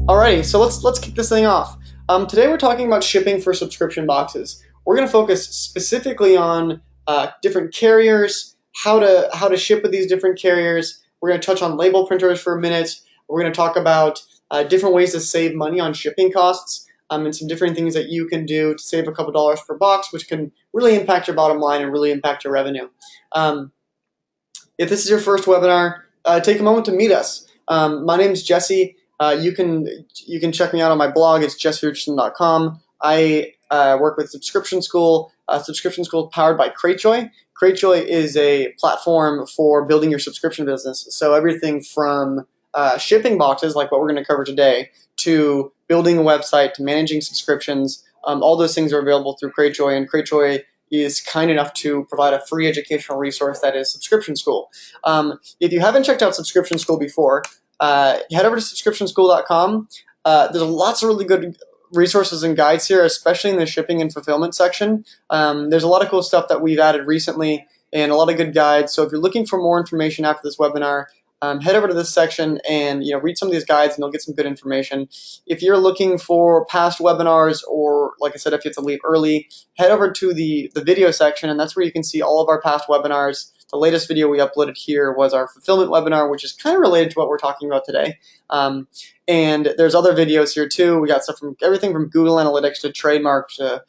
Alrighty, so let's kick this thing off. Today we're talking about shipping for subscription boxes. We're going to focus specifically on different carriers, how to ship with these different carriers. We're going to touch on label printers for a minute. We're going to talk about different ways to save money on shipping costs, and some different things that you can do to save a couple dollars per box, which can really impact your bottom line and really impact your revenue. If this is your first webinar, take a moment to meet us. My name is Jesse. You can check me out on my blog. It's jesserichardson.com. I work with Subscription School. Subscription School powered by Cratejoy. Cratejoy is a platform for building your subscription business. So everything from shipping boxes, like what we're going to cover today, to building a website, to managing subscriptions, all those things are available through Cratejoy. And Cratejoy is kind enough to provide a free educational resource that is Subscription School. If you haven't checked out Subscription School before, head over to subscriptionschool.com. There's lots of really good resources and guides here, especially in the shipping and fulfillment section. There's a lot of cool stuff that we've added recently and a lot of good guides. So if you're looking for more information after this webinar, head over to this section and read some of these guides, and you'll get some good information. If you're looking for past webinars, or like I said, if you have to leave early, head over to the video section, and that's where you can see all of our past webinars. The latest video we uploaded here was our fulfillment webinar, which is kind of related to what we're talking about today. And there's other videos here too. We got stuff from everything from Google Analytics to trademark to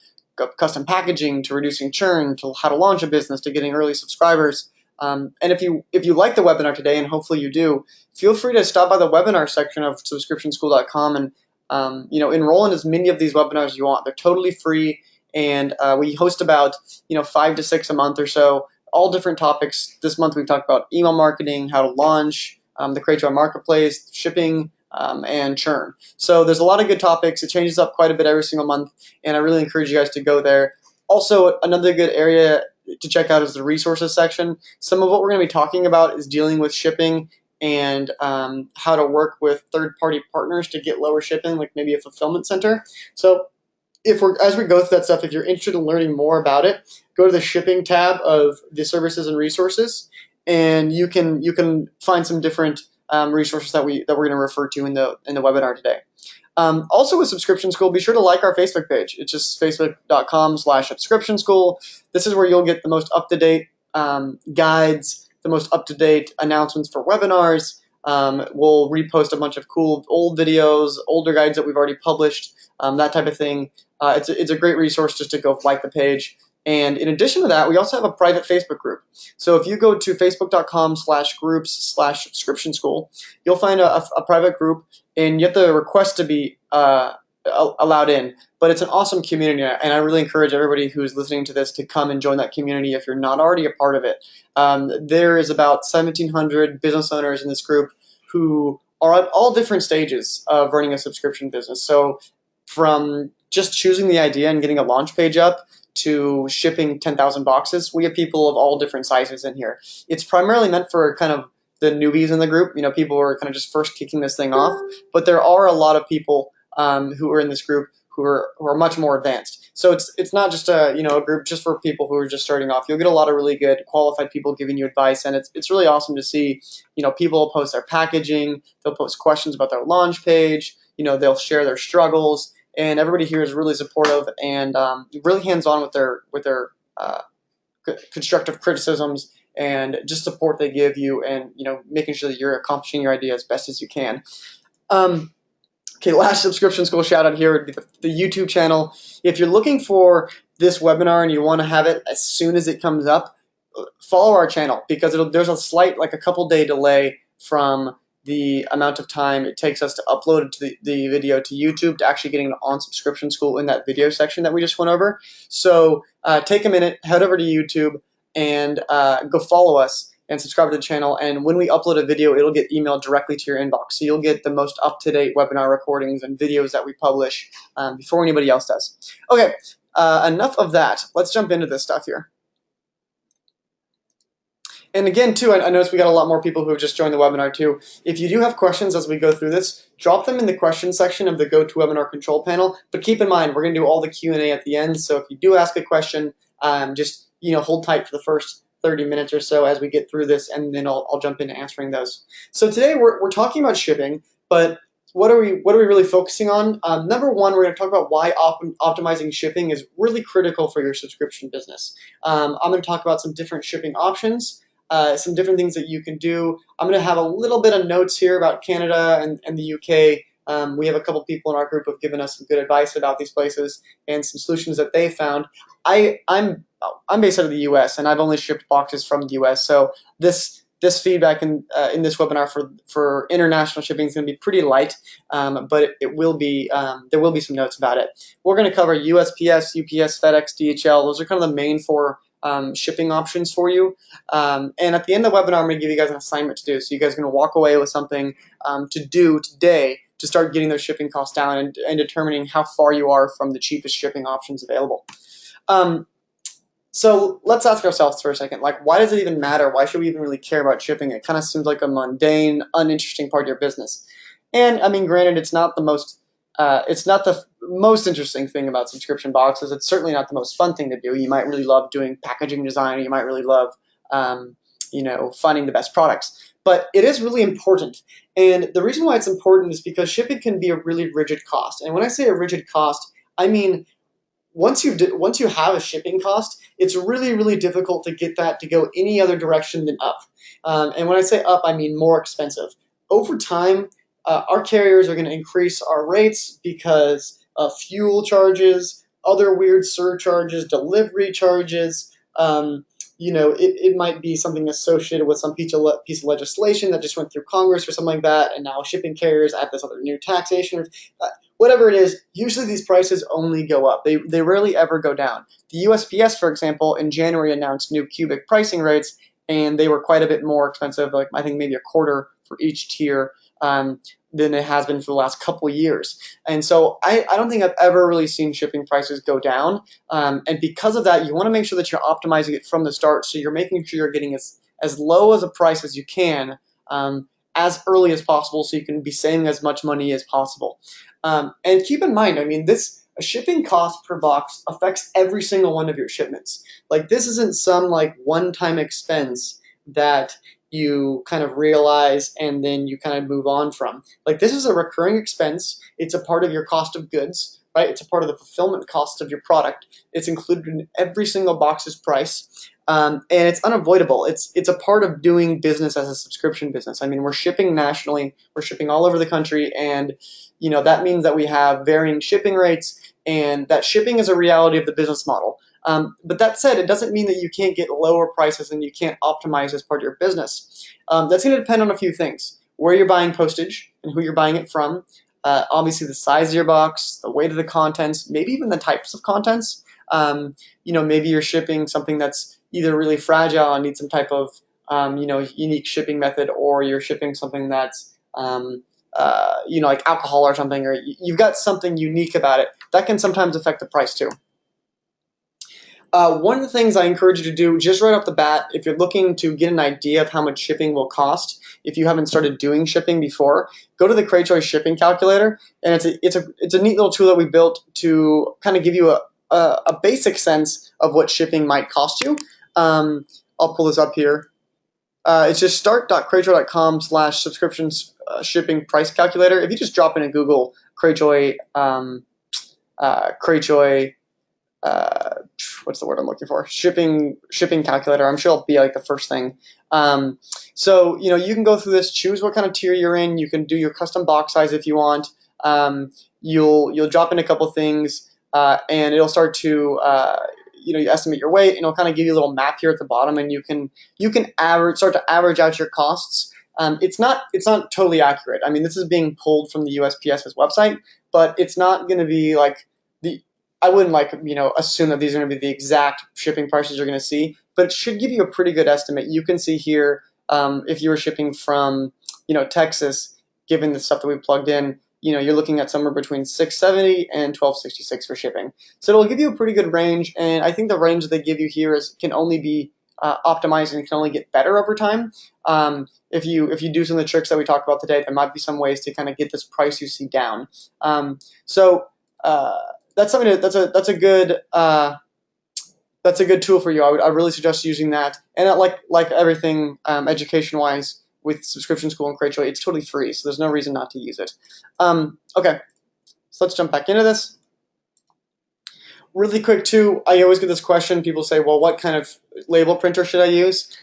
custom packaging to reducing churn to how to launch a business to getting early subscribers. And if you like the webinar today, and hopefully you do, feel free to stop by the webinar section of subscriptionschool.com and enroll in as many of these webinars as you want. They're totally free, and we host about 5 to 6 a month or so, all different topics. This month we've talked about email marketing, how to launch, the Cratejoy marketplace, shipping, and churn. So there's a lot of good topics. It changes up quite a bit every single month, and I really encourage you guys to go there. Also, another good area to check out is the resources section. Some of what we're going to be talking about is dealing with shipping and how to work with third-party partners to get lower shipping, like maybe a fulfillment center. So as we go through that stuff, if you're interested in learning more about it, go to the shipping tab of the services and resources, and you can find some different resources that we're going to refer to in the webinar today. Also with Subscription School, be sure to like our Facebook page. It's just facebook.com/subscription school. This is where you'll get the most up-to-date guides, the most up-to-date announcements for webinars. We'll repost a bunch of cool old videos, older guides that we've already published, that type of thing. It's a great resource just to go like the page. And in addition to that, we also have a private Facebook group. So if you go to facebook.com/groups/subscription school, you'll find a private group, and you have to request to be allowed in. But it's an awesome community, and I really encourage everybody who's listening to this to come and join that community if you're not already a part of it. There is about 1,700 business owners in this group who are at all different stages of running a subscription business. So from just choosing the idea and getting a launch page up to shipping 10,000 boxes, we have people of all different sizes in here. It's primarily meant for kind of the newbies in the group, people who are kind of just first kicking this thing off. But there are a lot of people who are in this group who are much more advanced. So it's not just a group just for people who are just starting off. You'll get a lot of really good qualified people giving you advice, and it's really awesome to see. People post their packaging, they'll post questions about their launch page. They'll share their struggles. And everybody here is really supportive and really hands-on with their constructive criticisms and just support they give you, and making sure that you're accomplishing your idea as best as you can. Okay, last Subscription School shout out here, the YouTube channel. If you're looking for this webinar and you want to have it as soon as it comes up, follow our channel, because there's a slight, like a couple day delay from the amount of time it takes us to upload the video to YouTube to actually getting it on Subscription School in that video section that we just went over. So take a minute, head over to YouTube, and go follow us and subscribe to the channel. And when we upload a video, it'll get emailed directly to your inbox. So you'll get the most up-to-date webinar recordings and videos that we publish before anybody else does. Okay, enough of that. Let's jump into this stuff here. And again, too, I noticed we got a lot more people who have just joined the webinar, too. If you do have questions as we go through this, drop them in the question section of the GoToWebinar control panel. But keep in mind, we're going to do all the Q&A at the end. So if you do ask a question, just hold tight for the first 30 minutes or so as we get through this, and then I'll jump into answering those. So today we're talking about shipping, but what are we really focusing on? Number one, we're going to talk about why optimizing shipping is really critical for your subscription business. I'm going to talk about some different shipping options, some different things that you can do. I'm going to have a little bit of notes here about Canada and the UK. We have a couple people in our group who have given us some good advice about these places and some solutions that they found. I'm based out of the U.S. and I've only shipped boxes from the U.S. So this feedback in this webinar for international shipping is going to be pretty light, but it will be there will be some notes about it. We're going to cover USPS, UPS, FedEx, DHL. Those are kind of the main four shipping options for you. And at the end of the webinar, I'm going to give you guys an assignment to do. So you guys are going to walk away with something to do today to start getting those shipping costs down and determining how far you are from the cheapest shipping options available. So let's ask ourselves for a second, like, why does it even matter? Why should we even really care about shipping? It kind of seems like a mundane, uninteresting part of your business. And I mean, granted, it's not the most interesting thing about subscription boxes. It's certainly not the most fun thing to do. You might really love doing packaging design. You might really love, finding the best products. But it is really important. And the reason why it's important is because shipping can be a really rigid cost. And when I say a rigid cost, I mean, once you have a shipping cost, it's really, really difficult to get that to go any other direction than up. And when I say up, I mean more expensive. Over time, our carriers are going to increase our rates because of fuel charges, other weird surcharges, delivery charges. It might be something associated with some piece of legislation that just went through Congress or something like that, and now shipping carriers add this other new taxation. Whatever it is, usually these prices only go up. They rarely ever go down. The USPS, for example, in January announced new cubic pricing rates, and they were quite a bit more expensive, like I think maybe a quarter for each tier than it has been for the last couple of years. And so I don't think I've ever really seen shipping prices go down. And because of that, you want to make sure that you're optimizing it from the start, so you're making sure you're getting as low as a price as you can as early as possible, so you can be saving as much money as possible. And keep in mind, I mean, a shipping cost per box affects every single one of your shipments. Like, this isn't some like one-time expense that you kind of realize and then you kind of move on from. Like, this is a recurring expense. It's a part of your cost of goods, right? It's a part of the fulfillment cost of your product. It's included in every single box's price. And it's unavoidable. It's a part of doing business as a subscription business. I mean, we're shipping nationally, we're shipping all over the country, and that means that we have varying shipping rates, and that shipping is a reality of the business model. But that said, it doesn't mean that you can't get lower prices and you can't optimize as part of your business. That's going to depend on a few things: where you're buying postage and who you're buying it from. Obviously, the size of your box, the weight of the contents, maybe even the types of contents. Maybe you're shipping something that's either really fragile and needs some type of unique shipping method, or you're shipping something that's like alcohol or something, or you've got something unique about it. That can sometimes affect the price too. One of the things I encourage you to do just right off the bat, if you're looking to get an idea of how much shipping will cost, if you haven't started doing shipping before, go to the Cratejoy shipping calculator, and it's a neat little tool that we built to kind of give you a basic sense of what shipping might cost you. I'll pull this up here. It's just start.cratejoy.com/subscription shipping price calculator. If you just drop in a Google Cratejoy, what's the word I'm looking for? Shipping calculator. I'm sure it'll be like the first thing. So you can go through this, choose what kind of tier you're in. You can do your custom box size if you want. You'll drop in a couple things, and it'll start to you estimate your weight, and it'll kind of give you a little map here at the bottom, and you can start to average out your costs. It's not totally accurate. I mean, this is being pulled from the USPS's website, but it's not going to be like I wouldn't assume that these are going to be the exact shipping prices you're going to see, but it should give you a pretty good estimate. You can see here if you were shipping from Texas, given the stuff that we plugged in, you're looking at somewhere between $670 and $1266 for shipping. So it'll give you a pretty good range, and I think the range that they give you here can only be optimized and can only get better over time. If you do some of the tricks that we talked about today, there might be some ways to kind of get this price you see down. That's something that's a good tool for you. I really suggest using that. And like everything education wise, with Subscription School and Cratejoy, it's totally free, so there's no reason not to use it. Okay, so let's jump back into this. Really quick too, I always get this question. People say, well, what kind of label printer should I use?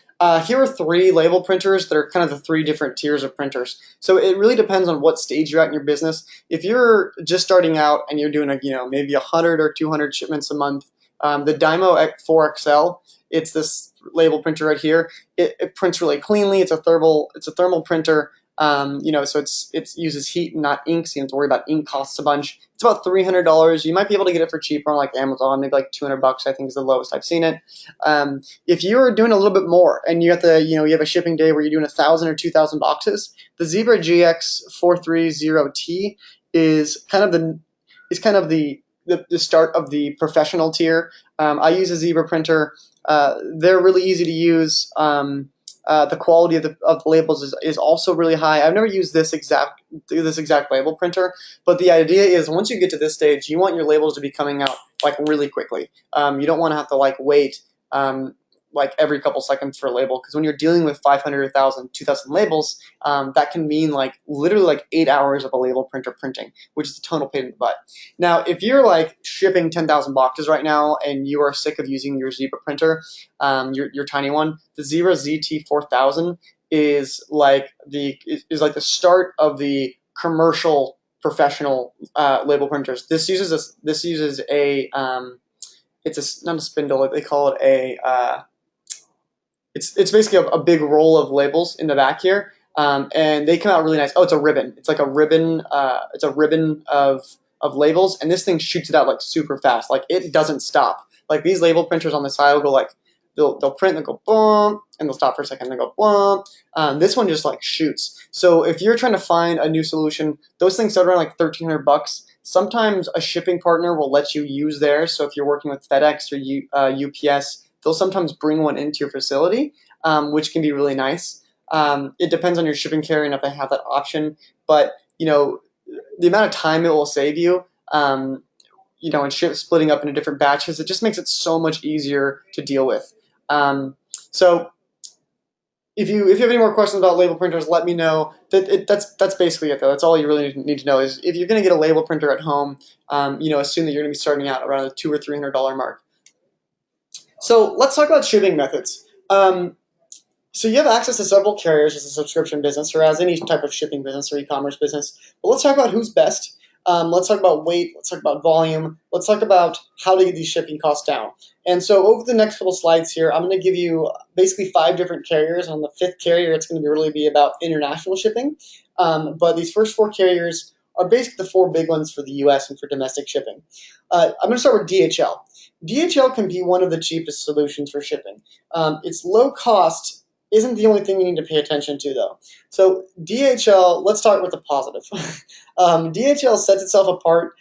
Here are 3 label printers that are kind of the 3 different tiers of printers. So it really depends on what stage you're at in your business. If you're just starting out and you're doing maybe 100 or 200 shipments a month, the Dymo 4XL, it's this label printer right here. It prints really cleanly. It's a thermal printer. So it uses heat and not ink, so you don't have to worry about ink costs a bunch. It's about $300. You might be able to get it for cheaper on like Amazon, maybe like $200. I think is the lowest I've seen it. If you're doing a little bit more and you have a shipping day where you're doing 1,000 or 2,000 boxes, the Zebra GX 430T is kind of the start of the professional tier. I use a Zebra printer. They're really easy to use. The quality of the labels is also really high. I've never used this exact label printer, but the idea is once you get to this stage, you want your labels to be coming out like really quickly. You don't want to have to like wait like every couple seconds for a label, because when you're dealing with 500, 1,000, 2,000 labels, that can mean like literally like 8 hours of a label printer printing, which is a total pain in the butt. Now, if you're like shipping 10,000 boxes right now and you are sick of using your Zebra printer, your tiny one, the Zebra ZT4000 is like the start of the commercial professional label printers. This uses a it's not a spindle. They call it a it's basically a big roll of labels in the back here, and they come out really nice. Oh, it's a ribbon. It's like a ribbon. It's a ribbon of labels, and this thing shoots it out like super fast. Like it doesn't stop. Like these label printers on the side will go like they'll print and go boom, and they'll stop for a second and go boom. This one just like shoots. So if you're trying to find a new solution, those things start around like $1,300. Sometimes a shipping partner will let you use theirs. So if you're working with FedEx or UPS, they'll sometimes bring one into your facility, which can be really nice. It depends on your shipping carrier and if they have that option. But the amount of time it will save you, and splitting up into different batches, it just makes it so much easier to deal with. So if you have any more questions about label printers, let me know. That's basically it, though. That's all you really need to know is if you're going to get a label printer at home, assume that you're going to be starting out around the $200 or $300 mark. So let's talk about shipping methods. So you have access to several carriers as a subscription business or as any type of shipping business or e-commerce business. But let's talk about who's best. Let's talk about weight. Let's talk about volume. Let's talk about how to get these shipping costs down. And so over the next couple slides here, I'm going to give you basically 5 different carriers. On the 5th carrier, it's going to really be about international shipping. But these first 4 carriers are basically the 4 big ones for the U.S. and for domestic shipping. I'm going to start with DHL. DHL can be one of the cheapest solutions for shipping. It's low cost isn't the only thing you need to pay attention to, though. So DHL, let's start with the positive. DHL sets itself apart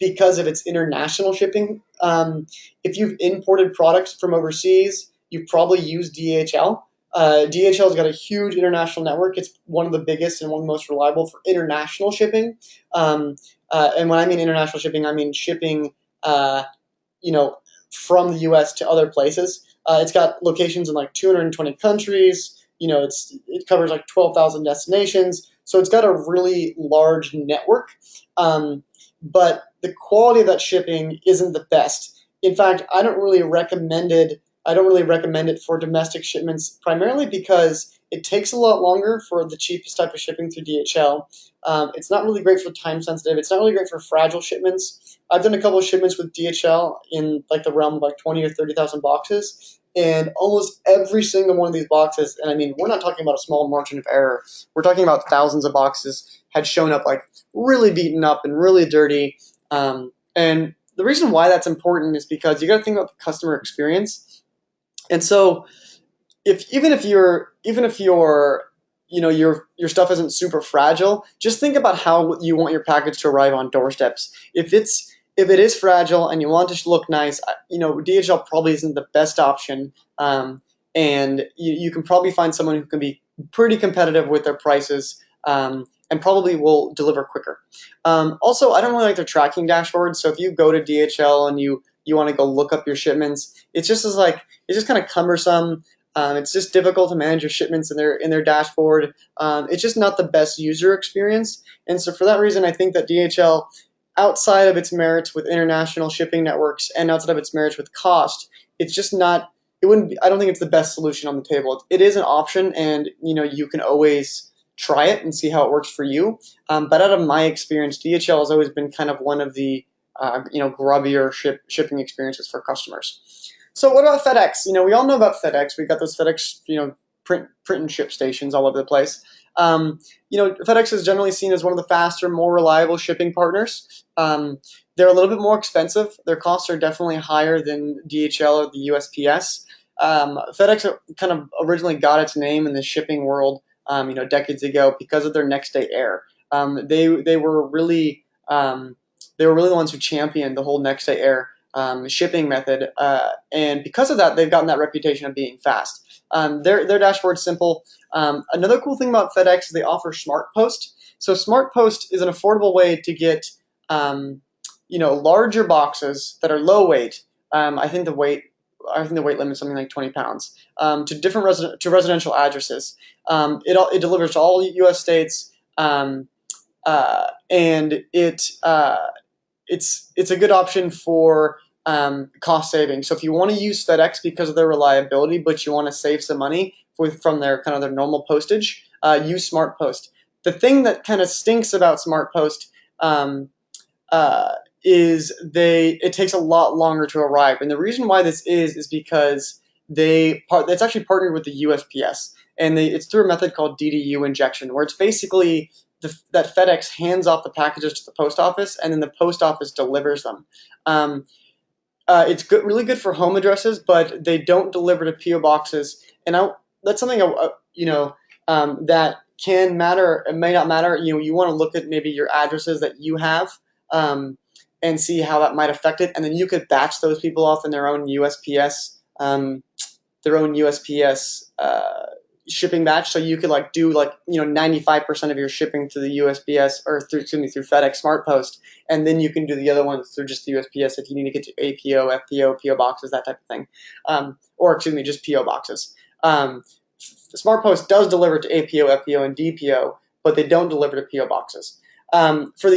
because of its international shipping. If you've imported products from overseas, you've probably used DHL. DHL's got a huge international network. It's one of the biggest and one of the most reliable for international shipping. And when I mean international shipping, I mean shipping, from the U.S. to other places. It's got locations in like 220 countries. It covers like 12,000 destinations. So it's got a really large network. But the quality of that shipping isn't the best. In fact, I don't really recommend it for domestic shipments, primarily because it takes a lot longer for the cheapest type of shipping through DHL. It's not really great for time sensitive. It's not really great for fragile shipments. I've done a couple of shipments with DHL in like the realm of like 20 or 30,000 boxes, and almost every single one of these boxes, and I mean, we're not talking about a small margin of error. We're talking about thousands of boxes had shown up like really beaten up and really dirty. And the reason why that's important is because you got to think about the customer experience. And so, even if your stuff isn't super fragile, just think about how you want your package to arrive on doorsteps. If it is fragile and you want it to look nice, DHL probably isn't the best option, and you can probably find someone who can be pretty competitive with their prices, and probably will deliver quicker. Also, I don't really like their tracking dashboard. So if you go to DHL and you want to go look up your shipments, it's just kind of cumbersome. It's just difficult to manage your shipments in their dashboard. It's just not the best user experience, and so for that reason, I think that DHL, outside of its merits with international shipping networks and outside of its merits with cost, it's just not. It wouldn't. Be, I don't think it's the best solution on the table. It is an option, and you can always try it and see how it works for you. But out of my experience, DHL has always been kind of one of the grubbier shipping experiences for customers. So what about FedEx? We all know about FedEx. We've got those FedEx, print and ship stations all over the place. FedEx is generally seen as one of the faster, more reliable shipping partners. They're a little bit more expensive. Their costs are definitely higher than DHL or the USPS. FedEx kind of originally got its name in the shipping world, decades ago because of their next day air. They were really the ones who championed the whole next day air shipping method, and because of that, they've gotten that reputation of being fast. Their dashboard's simple. Another cool thing about FedEx is they offer Smart Post. So Smart Post is an affordable way to get larger boxes that are low weight. I think the weight limit is something like 20 pounds to different residential addresses. It delivers to all U.S. states, and it's a good option for cost saving. So if you want to use FedEx because of their reliability, but you want to save some money from their their normal postage, use Smart Post. The thing that kind of stinks about Smart Post is it takes a lot longer to arrive, and the reason why this is because it's actually partnered with the USPS, and it's through a method called DDU injection, where it's basically that FedEx hands off the packages to the post office, and then the post office delivers them. It's really good for home addresses, but they don't deliver to PO boxes, and that's something that can matter. It may not matter. You want to look at maybe your addresses that you have, and see how that might affect it, and then you could batch those people off in their own USPS. Shipping batch, so you could do 95% of your shipping to the USPS or through FedEx Smart Post, and then you can do the other ones through just the USPS if you need to get to APO, FPO, PO boxes, that type of thing, or just PO boxes. Smart Post does deliver to APO, FPO, and DPO, but they don't deliver to PO boxes. For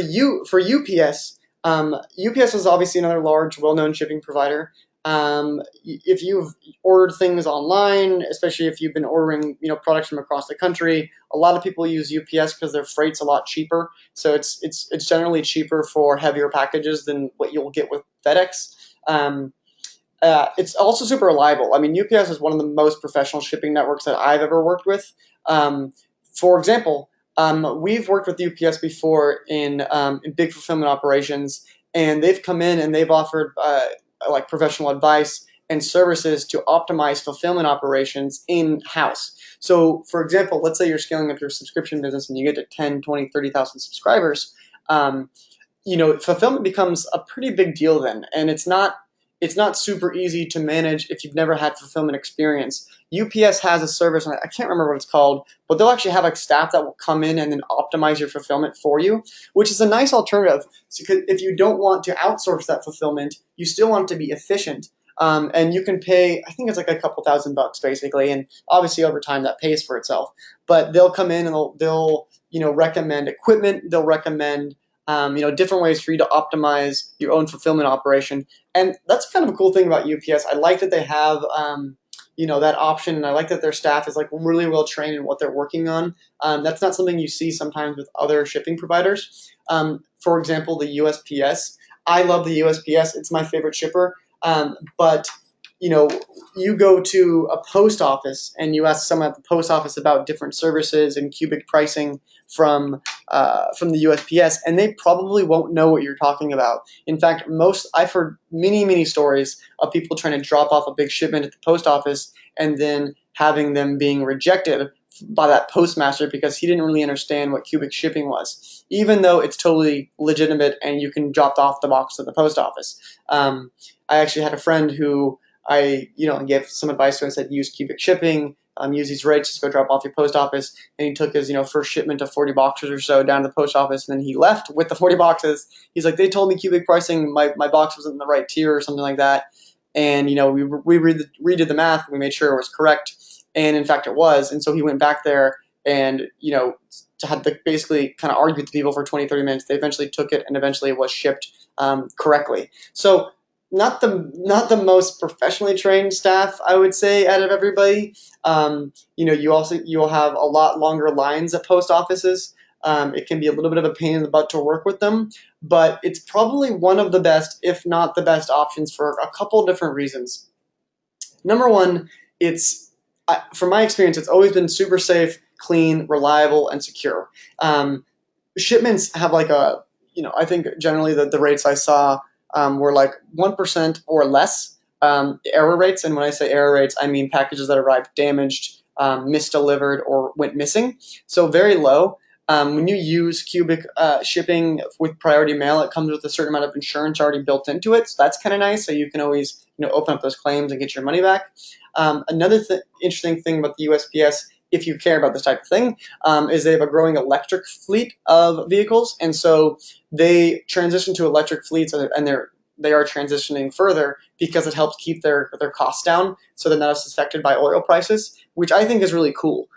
UPS, UPS is obviously another large, well-known shipping provider. If you've ordered things online, especially if you've been ordering products from across the country, a lot of people use UPS because their freight's a lot cheaper. So it's generally cheaper for heavier packages than what you'll get with FedEx. It's also super reliable. I mean, UPS is one of the most professional shipping networks that I've ever worked with. For example, we've worked with UPS before in big fulfillment operations, and they've come in and they've offered professional advice and services to optimize fulfillment operations in-house. So, for example, let's say you're scaling up your subscription business and you get to 10, 20, 30,000 subscribers. Fulfillment becomes a pretty big deal then, and it's not super easy to manage if you've never had fulfillment experience. UPS has a service, and I can't remember what it's called, but they'll actually have staff that will come in and then optimize your fulfillment for you, which is a nice alternative. So if you don't want to outsource that fulfillment, you still want it to be efficient. And you can pay, I think it's like a couple $1,000 basically, and obviously over time that pays for itself. But they'll come in and they'll recommend equipment, they'll recommend different ways for you to optimize your own fulfillment operation. And that's kind of a cool thing about UPS. I like that they have, that option, and I like that their staff is really well trained in what they're working on. That's not something you see sometimes with other shipping providers. For example, the USPS. I love the USPS. It's my favorite shipper. But you go to a post office and you ask someone at the post office about different services and cubic pricing from the USPS, and they probably won't know what you're talking about. In fact, I've heard many stories of people trying to drop off a big shipment at the post office and then having them being rejected by that postmaster because he didn't really understand what cubic shipping was, even though it's totally legitimate and you can drop off the box at the post office. I actually had a friend who I gave some advice to and said use cubic shipping, use these rates, just go drop off your post office, and he took his first shipment of 40 boxes or so down to the post office, and then he left with the 40 boxes. He's like, they told me cubic pricing, my box wasn't in the right tier or something like that, and we redid the math, we made sure it was correct, and in fact it was. And so he went back there and had to basically kind of argue with the people for 20-30 minutes. They eventually took it, and eventually it was shipped correctly. So not the most professionally trained staff, I would say, out of everybody. You'll have a lot longer lines at post offices. It can be a little bit of a pain in the butt to work with them, but it's probably one of the best, if not the best, options for a couple of different reasons. Number one, from my experience, it's always been super safe, clean, reliable, and secure. Shipments have I think generally the rates I saw were like 1% or less error rates. And when I say error rates, I mean packages that arrived damaged, misdelivered, or went missing. So very low. When you use cubic shipping with priority mail, it comes with a certain amount of insurance already built into it. So that's kind of nice. So you can always open up those claims and get your money back. Another interesting thing about the USPS, if you care about this type of thing, is they have a growing electric fleet of vehicles, and so they transition to electric fleets, and they are transitioning further because it helps keep their costs down, so they're not as affected by oil prices, which I think is really cool.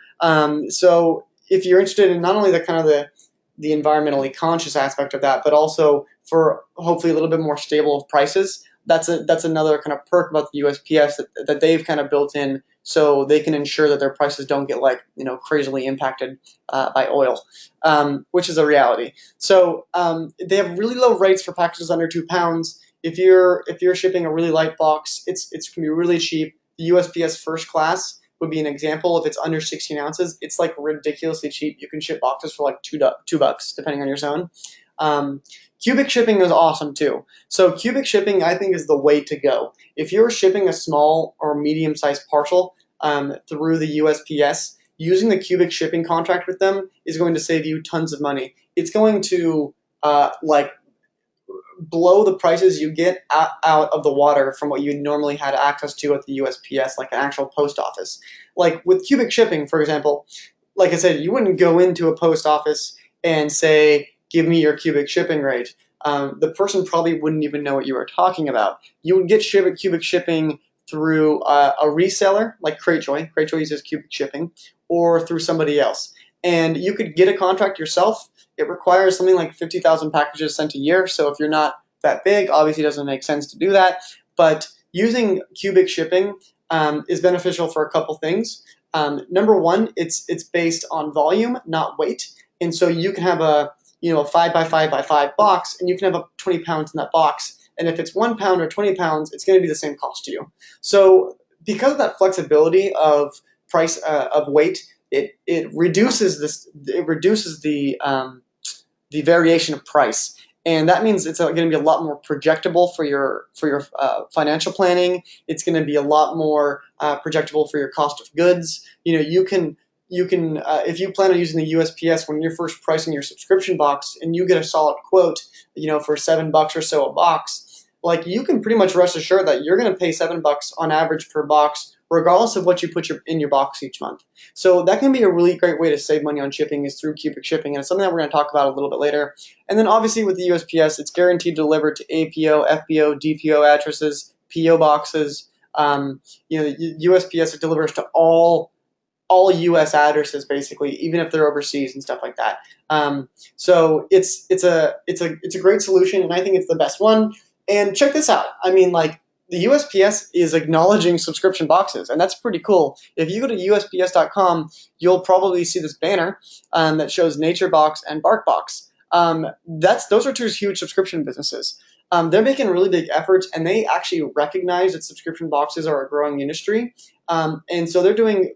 So if you're interested in not only the environmentally conscious aspect of that, but also for hopefully a little bit more stable prices, that's another kind of perk about the USPS that they've kind of built in, so they can ensure that their prices don't get crazily impacted by oil, which is a reality. So they have really low rates for packages under 2 pounds. If you're shipping a really light box, it's going to be really cheap. The USPS First Class would be an example. If it's under 16 ounces, it's like ridiculously cheap. You can ship boxes for like $2 depending on your zone. Cubic shipping is awesome too. So cubic shipping, I think, is the way to go. If you're shipping a small or medium-sized parcel through the USPS, using the cubic shipping contract with them is going to save you tons of money. It's going to blow the prices you get out of the water from what you normally had access to at the USPS, like an actual post office. Like with cubic shipping, for example, like I said, you wouldn't go into a post office and say, give me your cubic shipping rate. The person probably wouldn't even know what you were talking about. You would get cubic shipping through a reseller like Cratejoy. Cratejoy uses cubic shipping, or through somebody else. And you could get a contract yourself. It requires something like 50,000 packages sent a year. So if you're not that big, obviously it doesn't make sense to do that. But using cubic shipping is beneficial for a couple things. Number one, it's based on volume, not weight. And so you can have a 5 by 5 by 5 box, and you can have up 20 pounds in that box. And if it's 1 pound or 20 pounds, it's going to be the same cost to you. So because of that flexibility of price of weight, it reduces the variation of price, and that means it's going to be a lot more projectable for your financial planning. It's going to be a lot more projectable for your cost of goods. You can if you plan on using the USPS when you're first pricing your subscription box, and you get a solid quote, for $7 or so a box, like you can pretty much rest assured that you're going to pay $7 on average per box, regardless of what you put in your box each month. So that can be a really great way to save money on shipping, is through cubic shipping, and it's something that we're going to talk about a little bit later. And then obviously with the USPS, it's guaranteed delivered to APO, FBO, DPO addresses, PO boxes. USPS delivers to all U.S. addresses, basically, even if they're overseas and stuff like that. So it's a great solution, and I think it's the best one. And check this out. I mean, the USPS is acknowledging subscription boxes, and that's pretty cool. If you go to USPS.com, you'll probably see this banner that shows NatureBox and BarkBox. Those are two huge subscription businesses. They're making really big efforts, and they actually recognize that subscription boxes are a growing industry, and so they're doing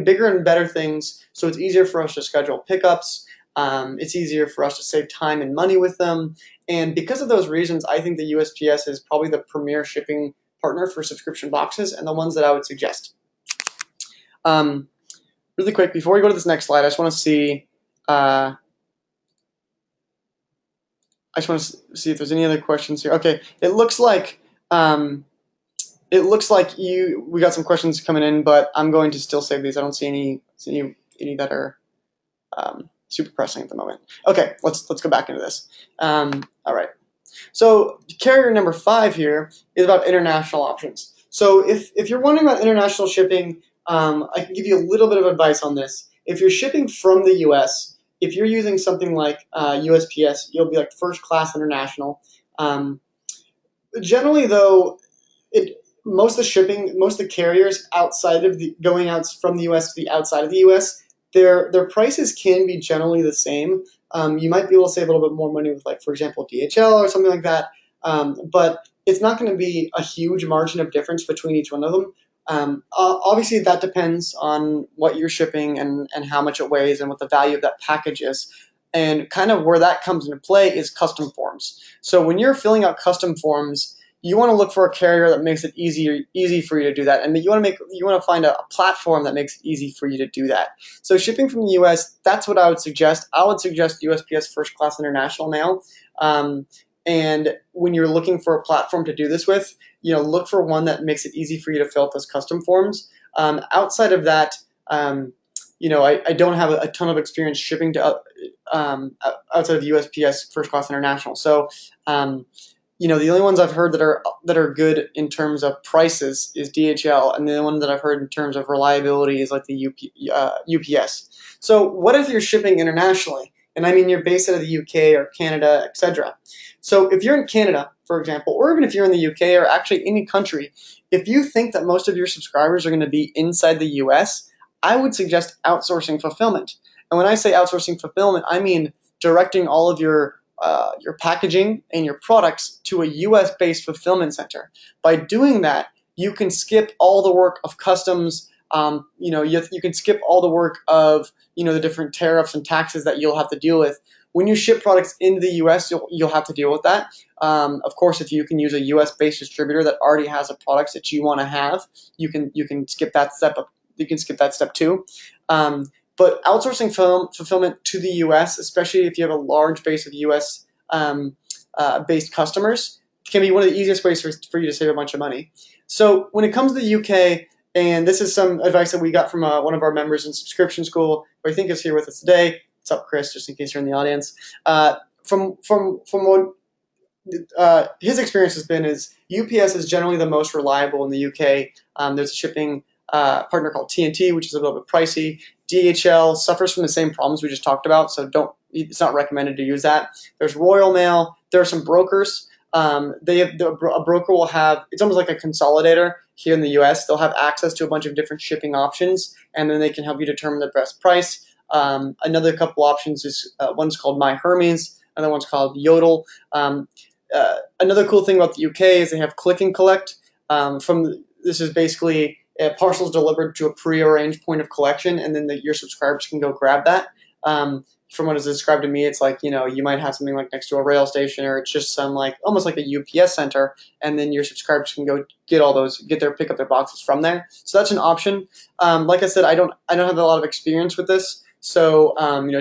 bigger and better things. So it's easier for us to schedule pickups. It's easier for us to save time and money with them. And because of those reasons, I think the USPS is probably the premier shipping partner for subscription boxes, and the ones that I would suggest. Really quick, before we go to this next slide, I just want to see if there's any other questions here. Okay, it looks like we got some questions coming in, but I'm going to still save these. I don't see any that are super pressing at the moment. Okay, let's go back into this. All right. So carrier number 5 here is about international options. So if you're wondering about international shipping, I can give you a little bit of advice on this. If you're shipping from the US, if you're using something like USPS, you'll be like first class international. Um, Generally, though, most of the shipping, most of the carriers outside of the going out from the U.S. to the outside of the U.S., their prices can be generally the same. You might be able to save a little bit more money with, like, for example, DHL or something like that, but it's not going to be a huge margin of difference between each one of them. Obviously, that depends on what you're shipping and how much it weighs and what the value of that package is. And kind of where that comes into play is custom forms. So when you're filling out custom forms, you want to look for a carrier that makes it easy for you to do that, and you want to find a platform that makes it easy for you to do that. So shipping from the U.S., that's what I would suggest. I would suggest USPS First Class International now. And when you're looking for a platform to do this with, look for one that makes it easy for you to fill out those custom forms. Outside of that, I don't have a ton of experience shipping to outside of USPS First Class International. So, the only ones I've heard that are good in terms of prices is DHL, and the only one that I've heard in terms of reliability is like the UPS. So, what if you're shipping internationally? And I mean you're based out of the UK or Canada, etc. So, if you're in Canada, for example, or even if you're in the UK or actually any country, if you think that most of your subscribers are going to be inside the US, I would suggest outsourcing fulfillment. And when I say outsourcing fulfillment, I mean directing all of your packaging and your products to a US-based fulfillment center. By doing that, you can skip all the work of customs. You can skip all the work of the different tariffs and taxes that you'll have to deal with. When you ship products into the U.S., you'll have to deal with that. Of course, if you can use a U.S.-based distributor that already has the products that you want to have, you can skip that step. You can skip that step too. But outsourcing fulfillment to the U.S., especially if you have a large base of U.S. Based customers, can be one of the easiest ways for you to save a bunch of money. So when it comes to the UK, and this is some advice that we got from one of our members in subscription school, who I think is here with us today. What's up, Chris? Just in case you're in the audience. From what his experience has been is UPS is generally the most reliable in the UK. There's a shipping partner called TNT, which is a little bit pricey. DHL suffers from the same problems we just talked about, so it's not recommended to use that. There's Royal Mail. There are some brokers. A broker will have, it's almost like a consolidator here in the US. They'll have access to a bunch of different shipping options, and then they can help you determine the best price. Another couple options is one's called My Hermes, another one's called Yodel. Another cool thing about the UK is they have click and collect. This is basically parcels delivered to a pre-arranged point of collection, and then your subscribers can go grab that. From what is described to me, it's like, you might have something like next to a rail station, or it's just some almost like a UPS center, and then your subscribers can go pick up their boxes from there. So that's an option. Like I said, I don't have a lot of experience with this, so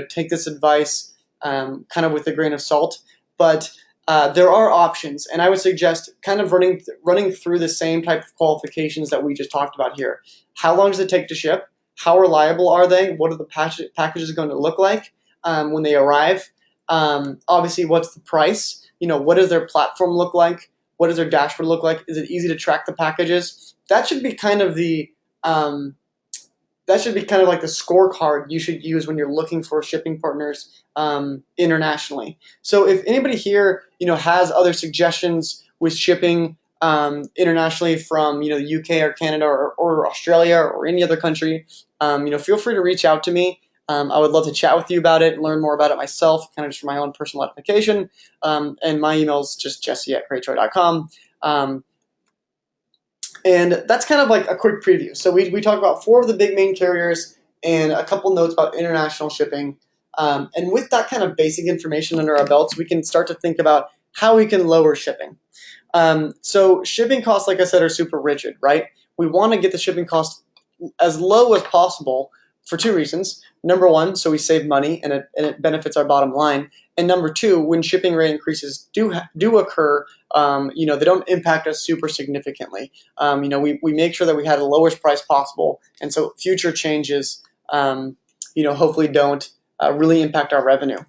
take this advice kind of with a grain of salt. But there are options, and I would suggest kind of running through the same type of qualifications that we just talked about here. How long does it take to ship? How reliable are they? What are the packages going to look like when they arrive? Obviously, what's the price? What does their platform look like? What does their dashboard look like? Is it easy to track the packages? That should be kind of the like the scorecard you should use when you're looking for shipping partners internationally. So if anybody here, has other suggestions with shipping internationally from, the UK or Canada or Australia or any other country, feel free to reach out to me. I would love to chat with you about it and learn more about it myself, kind of just for my own personal edification. And my email is just jesse@cratejoy.com. And that's kind of like a quick preview. So we talked about 4 of the big main carriers and a couple notes about international shipping. And with that kind of basic information under our belts, we can start to think about how we can lower shipping. So shipping costs, like I said, are super rigid, right? We want to get the shipping cost as low as possible for 2 reasons. Number one, so we save money and it benefits our bottom line. And number 2, when shipping rate increases do occur, they don't impact us super significantly. We make sure that we have the lowest price possible, and so future changes, hopefully don't really impact our revenue.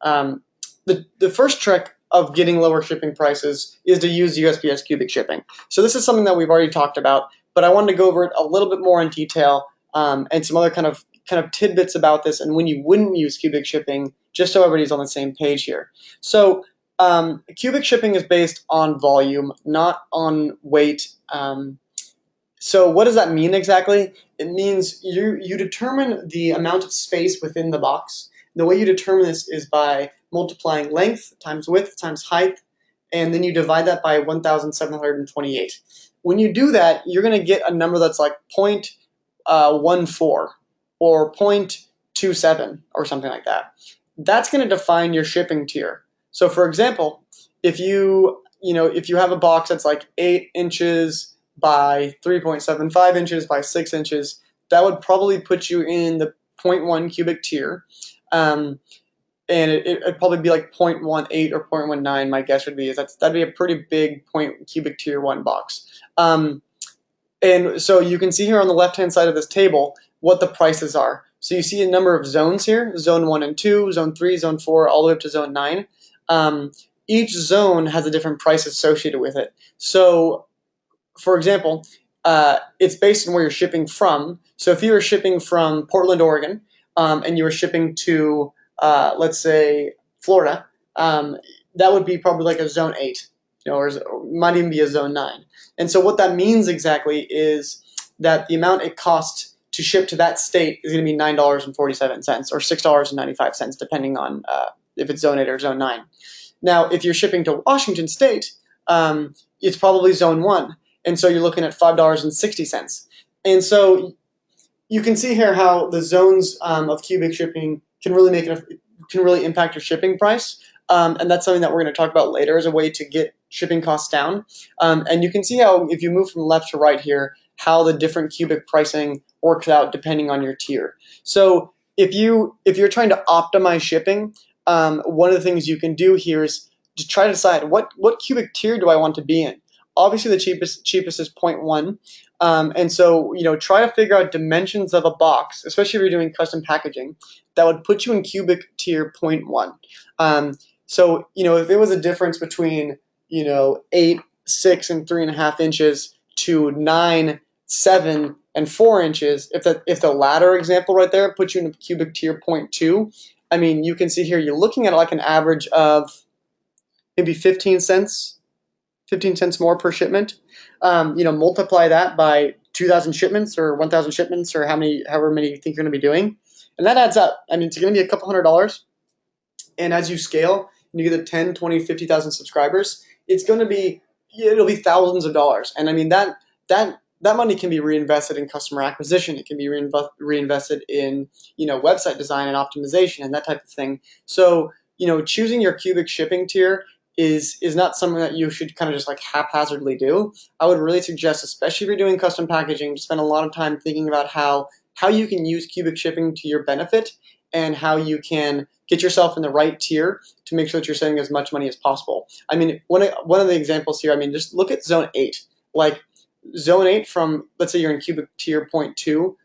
The first trick of getting lower shipping prices is to use USPS cubic shipping. So this is something that we've already talked about, but I wanted to go over it a little bit more in detail, and some other kind of tidbits about this and when you wouldn't use cubic shipping, just so everybody's on the same page here. So cubic shipping is based on volume, not on weight. So what does that mean exactly? It means you determine the amount of space within the box. The way you determine this is by multiplying length times width times height, and then you divide that by 1,728. When you do that, you're going to get a number that's like 0.14 or 0.27 or something like that. That's going to define your shipping tier. So for example, if you have a box that's like 8 inches by 3.75 inches by 6 inches, that would probably put you in the 0.1 cubic tier. And it'd probably be like 0.18 or 0.19, my guess would be. That'd be a pretty big cubic tier 1 box. And so you can see here on the left-hand side of this table what the prices are. So you see a number of zones here, zone 1 and 2, zone 3, zone 4, all the way up to zone 9. Each zone has a different price associated with it. So for example, it's based on where you're shipping from. So if you were shipping from Portland, Oregon, and you were shipping to, let's say, Florida, that would be probably like a zone 8, or it might even be a zone 9. And so what that means exactly is that the amount it costs to ship to that state is going to be $9.47 or $6.95, depending on if it's zone 8 or zone 9. Now, if you're shipping to Washington State, it's probably zone 1. And so you're looking at $5.60. And so you can see here how the zones of cubic shipping can really impact your shipping price. And that's something that we're going to talk about later as a way to get shipping costs down. And you can see how if you move from left to right here, how the different cubic pricing works out depending on your tier. So if you're trying to optimize shipping, one of the things you can do here is to try to decide what cubic tier do I want to be in. Obviously, the cheapest is 0.1, and so try to figure out dimensions of a box, especially if you're doing custom packaging, that would put you in cubic tier 0.1. So if it was a difference between 8, 6, and 3.5 inches to 9, 7, and 4 inches, if the latter example right there puts you in cubic tier 0.2, I mean you can see here you're looking at like an average of maybe 15 cents more per shipment. Multiply that by 2,000 shipments or 1,000 shipments or however many you think you're going to be doing, and that adds up. I mean, it's going to be a couple $100. And as you scale and you get to 10, 20, 50,000 subscribers, it'll be thousands of dollars. And I mean that money can be reinvested in customer acquisition. It can be reinvested in website design and optimization and that type of thing. So choosing your cubic shipping tier is not something that you should kind of just like haphazardly do. I would really suggest, especially if you're doing custom packaging, to spend a lot of time thinking about how you can use cubic shipping to your benefit and how you can get yourself in the right tier to make sure that you're saving as much money as possible. I mean, one of the examples here, I mean, just look at zone 8. Like zone 8 from, let's say you're in cubic tier 0.2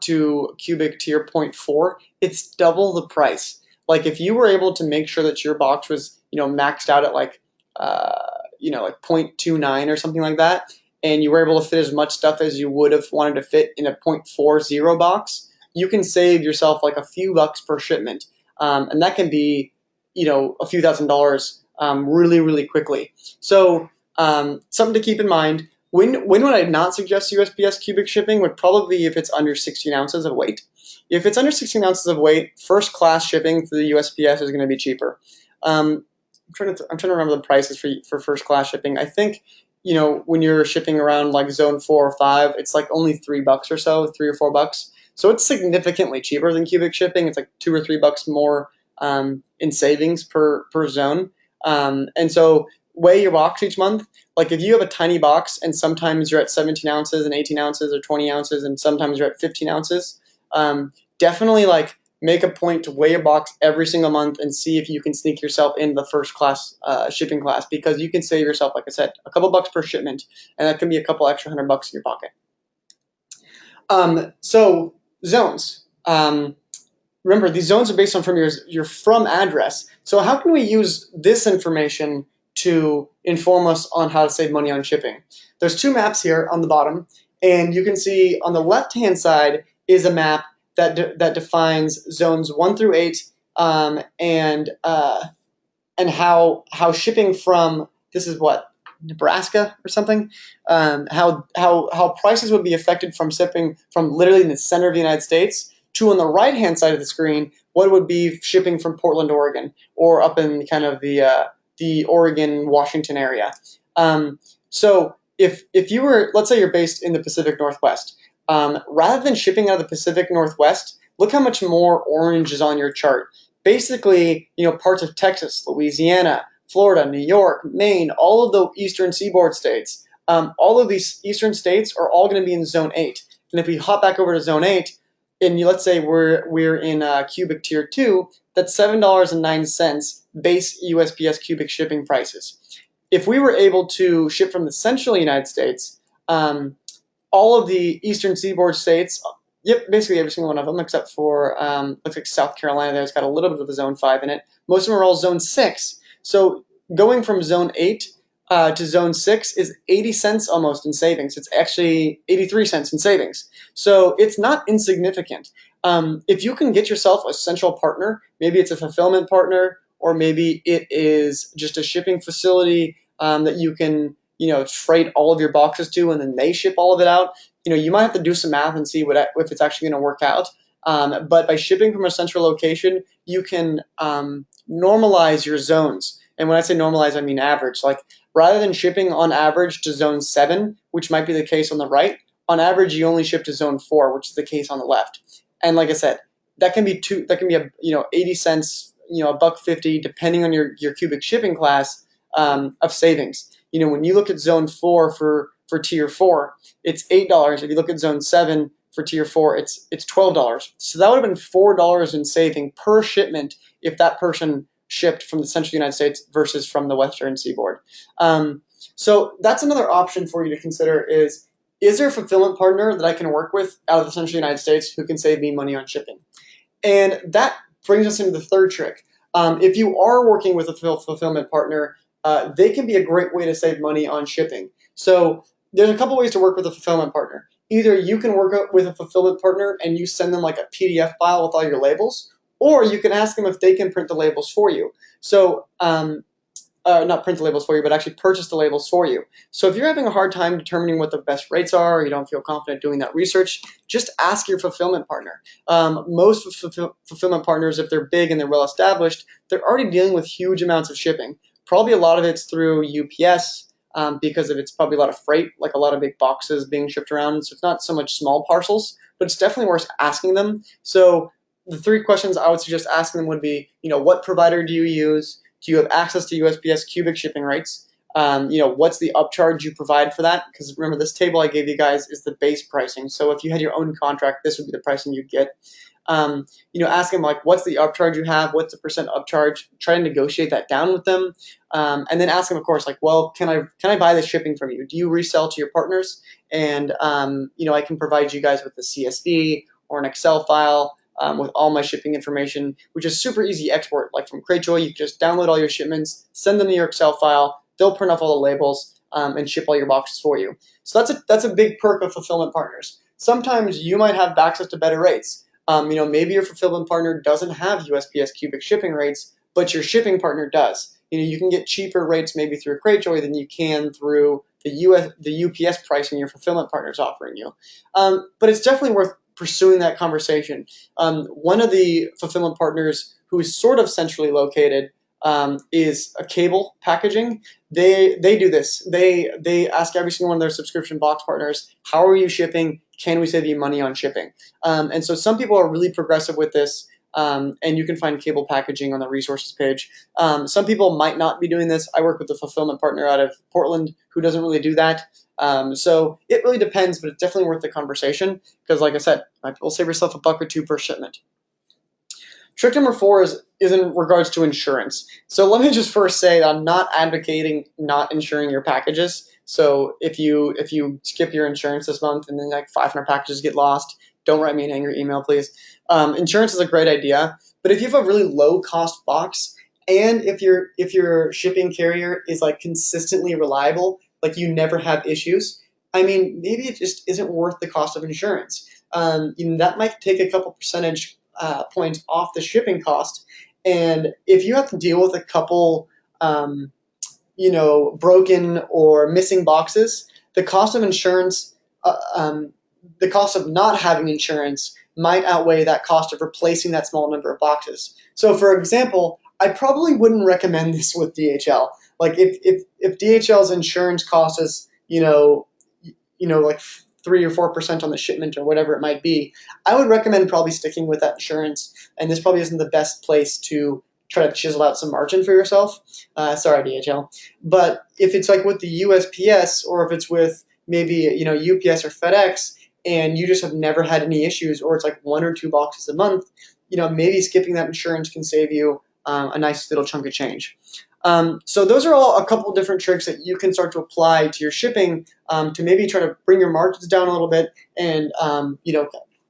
to cubic tier 0.4, it's double the price. Like if you were able to make sure that your box was maxed out at like 0.29 or something like that, and you were able to fit as much stuff as you would have wanted to fit in a 0.40 box, you can save yourself like a few bucks per shipment, and that can be a few $1,000s really, really quickly. So something to keep in mind. When would I not suggest USPS cubic shipping? Would probably be if it's under 16 ounces of weight. If it's under 16 ounces of weight, first class shipping through the USPS is going to be cheaper. I'm trying to remember the prices for first class shipping. I think when you're shipping around like zone 4 or 5, it's like only $3 or so, $3 or $4. So it's significantly cheaper than cubic shipping. It's like $2 or $3 more in savings per zone. And so weigh your box each month. Like if you have a tiny box and sometimes you're at 17 ounces and 18 ounces or 20 ounces and sometimes you're at 15 ounces, definitely like make a point to weigh your box every single month and see if you can sneak yourself into the first class shipping class, because you can save yourself, like I said, a couple bucks per shipment, and that can be a couple extra $100 in your pocket. So zones. Remember, these zones are based on your from address. So how can we use this information to inform us on how to save money on shipping. There's two maps here on the bottom, and you can see on the left-hand side is a map that defines zones 1 through 8, and how shipping from, this is what, Nebraska or something, how prices would be affected from shipping from literally in the center of the United States to, on the right hand side of the screen, what would be shipping from Portland, Oregon, or up in kind of the Oregon, Washington area. So if you were, let's say you're based in the Pacific Northwest, rather than shipping out of the Pacific Northwest, look how much more orange is on your chart. Basically, parts of Texas, Louisiana, Florida, New York, Maine, all of the eastern seaboard states, all of these eastern states are all going to be in Zone 8. And if we hop back over to Zone 8, and let's say we're in cubic tier 2, that's $7.09 base USPS cubic shipping prices. If we were able to ship from the central United States, all of the eastern seaboard states, yep, basically every single one of them, except for looks like South Carolina there, it's got a little bit of a Zone 5 in it. Most of them are all Zone 6. So going from Zone 8 to Zone 6 is 80 cents almost in savings. It's actually 83 cents in savings. So it's not insignificant. If you can get yourself a central partner, maybe it's a fulfillment partner, or maybe it is just a shipping facility that you can freight all of your boxes to, and then they ship all of it out. You might have to do some math and see if it's actually going to work out. But by shipping from a central location, you can normalize your zones. And when I say normalize, I mean average. Like, rather than shipping on average to Zone 7, which might be the case on the right, on average you only ship to Zone 4, which is the case on the left. And like I said, that can be 80 cents, $1.50, depending on your cubic shipping class of savings. When you look at Zone 4 for Tier 4, it's $8. If you look at Zone 7 for Tier 4, it's $12. So that would have been $4 in saving per shipment if that person shipped from the central United States versus from the western seaboard. So that's another option for you to consider is there a fulfillment partner that I can work with out of the central United States who can save me money on shipping? And that brings us into the third trick. If you are working with a fulfillment partner, they can be a great way to save money on shipping. So there's a couple ways to work with a fulfillment partner. Either you can work with a fulfillment partner and you send them like a PDF file with all your labels, or you can ask them if they can print the labels for you. So not print the labels for you, but actually purchase the labels for you. So if you're having a hard time determining what the best rates are, or you don't feel confident doing that research, just ask your fulfillment partner. Most fulfillment partners, if they're big and they're well established, they're already dealing with huge amounts of shipping. Probably a lot of it's through UPS, because it's probably a lot of freight, like a lot of big boxes being shipped around. So it's not so much small parcels, but it's definitely worth asking them. So the three questions I would suggest asking them would be, what provider do you use? Do you have access to USPS cubic shipping rates? What's the upcharge you provide for that? Because remember, this table I gave you guys is the base pricing. So if you had your own contract, this would be the pricing you'd get. Ask them like, what's the upcharge you have? What's the percent upcharge? Try to negotiate that down with them. And then ask them, of course, like, well, can I buy this shipping from you? Do you resell to your partners? And, I can provide you guys with a CSV or an Excel file with all my shipping information, which is super easy export. Like from Cratejoy, you can just download all your shipments, send them to your Excel file, they'll print off all the labels and ship all your boxes for you. So that's a big perk of fulfillment partners. Sometimes you might have access to better rates. Maybe your fulfillment partner doesn't have USPS cubic shipping rates, but your shipping partner does. You can get cheaper rates maybe through Cratejoy than you can through the UPS pricing your fulfillment partner is offering you. But it's definitely worth pursuing that conversation. One of the fulfillment partners who is sort of centrally located is a cable packaging. They do this. They ask every single one of their subscription box partners, how are you shipping? Can we save you money on shipping? And so some people are really progressive with this, and you can find cable packaging on the resources page. Some people might not be doing this. I work with a fulfillment partner out of Portland who doesn't really do that. So it really depends, but it's definitely worth the conversation because, like I said, will save yourself $1 or $2 per shipment. Trick number 4 is in regards to insurance. So let me just first say that I'm not advocating not insuring your packages. So if you skip your insurance this month and then like 500 packages get lost, don't write me an angry email, please. Insurance is a great idea, but if you have a really low cost box and if your shipping carrier is like consistently reliable, like you never have issues, I mean, maybe it just isn't worth the cost of insurance. That might take a couple percentage points off the shipping cost, and if you have to deal with a couple um, broken or missing boxes, the cost of insurance, the cost of not having insurance might outweigh that cost of replacing that small number of boxes. So, for example, I probably wouldn't recommend this with DHL. Like, if DHL's insurance cost is, like 3 or 4% on the shipment or whatever it might be, I would recommend probably sticking with that insurance. And this probably isn't the best place to try to chisel out some margin for yourself. Sorry, DHL. But if it's like with the USPS, or if it's with maybe UPS or FedEx, and you just have never had any issues, or it's like 1 or 2 boxes a month, maybe skipping that insurance can save you a nice little chunk of change. So those are all a couple different tricks that you can start to apply to your shipping to maybe try to bring your margins down a little bit and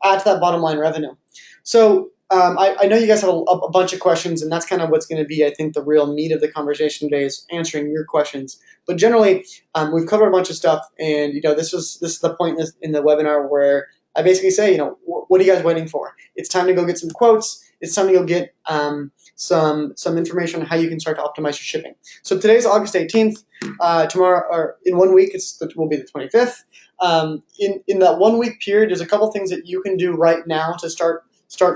add to that bottom line revenue. So I know you guys have a bunch of questions, and that's kind of what's going to be, I think, the real meat of the conversation today is answering your questions. But generally, we've covered a bunch of stuff, and this is the point in the webinar where I basically say, what are you guys waiting for? It's time to go get some quotes. It's time to go get some information on how you can start to optimize your shipping. So today's August 18th. Tomorrow, or in 1 week, will be the 25th. In that 1 week period, there's a couple things that you can do right now to start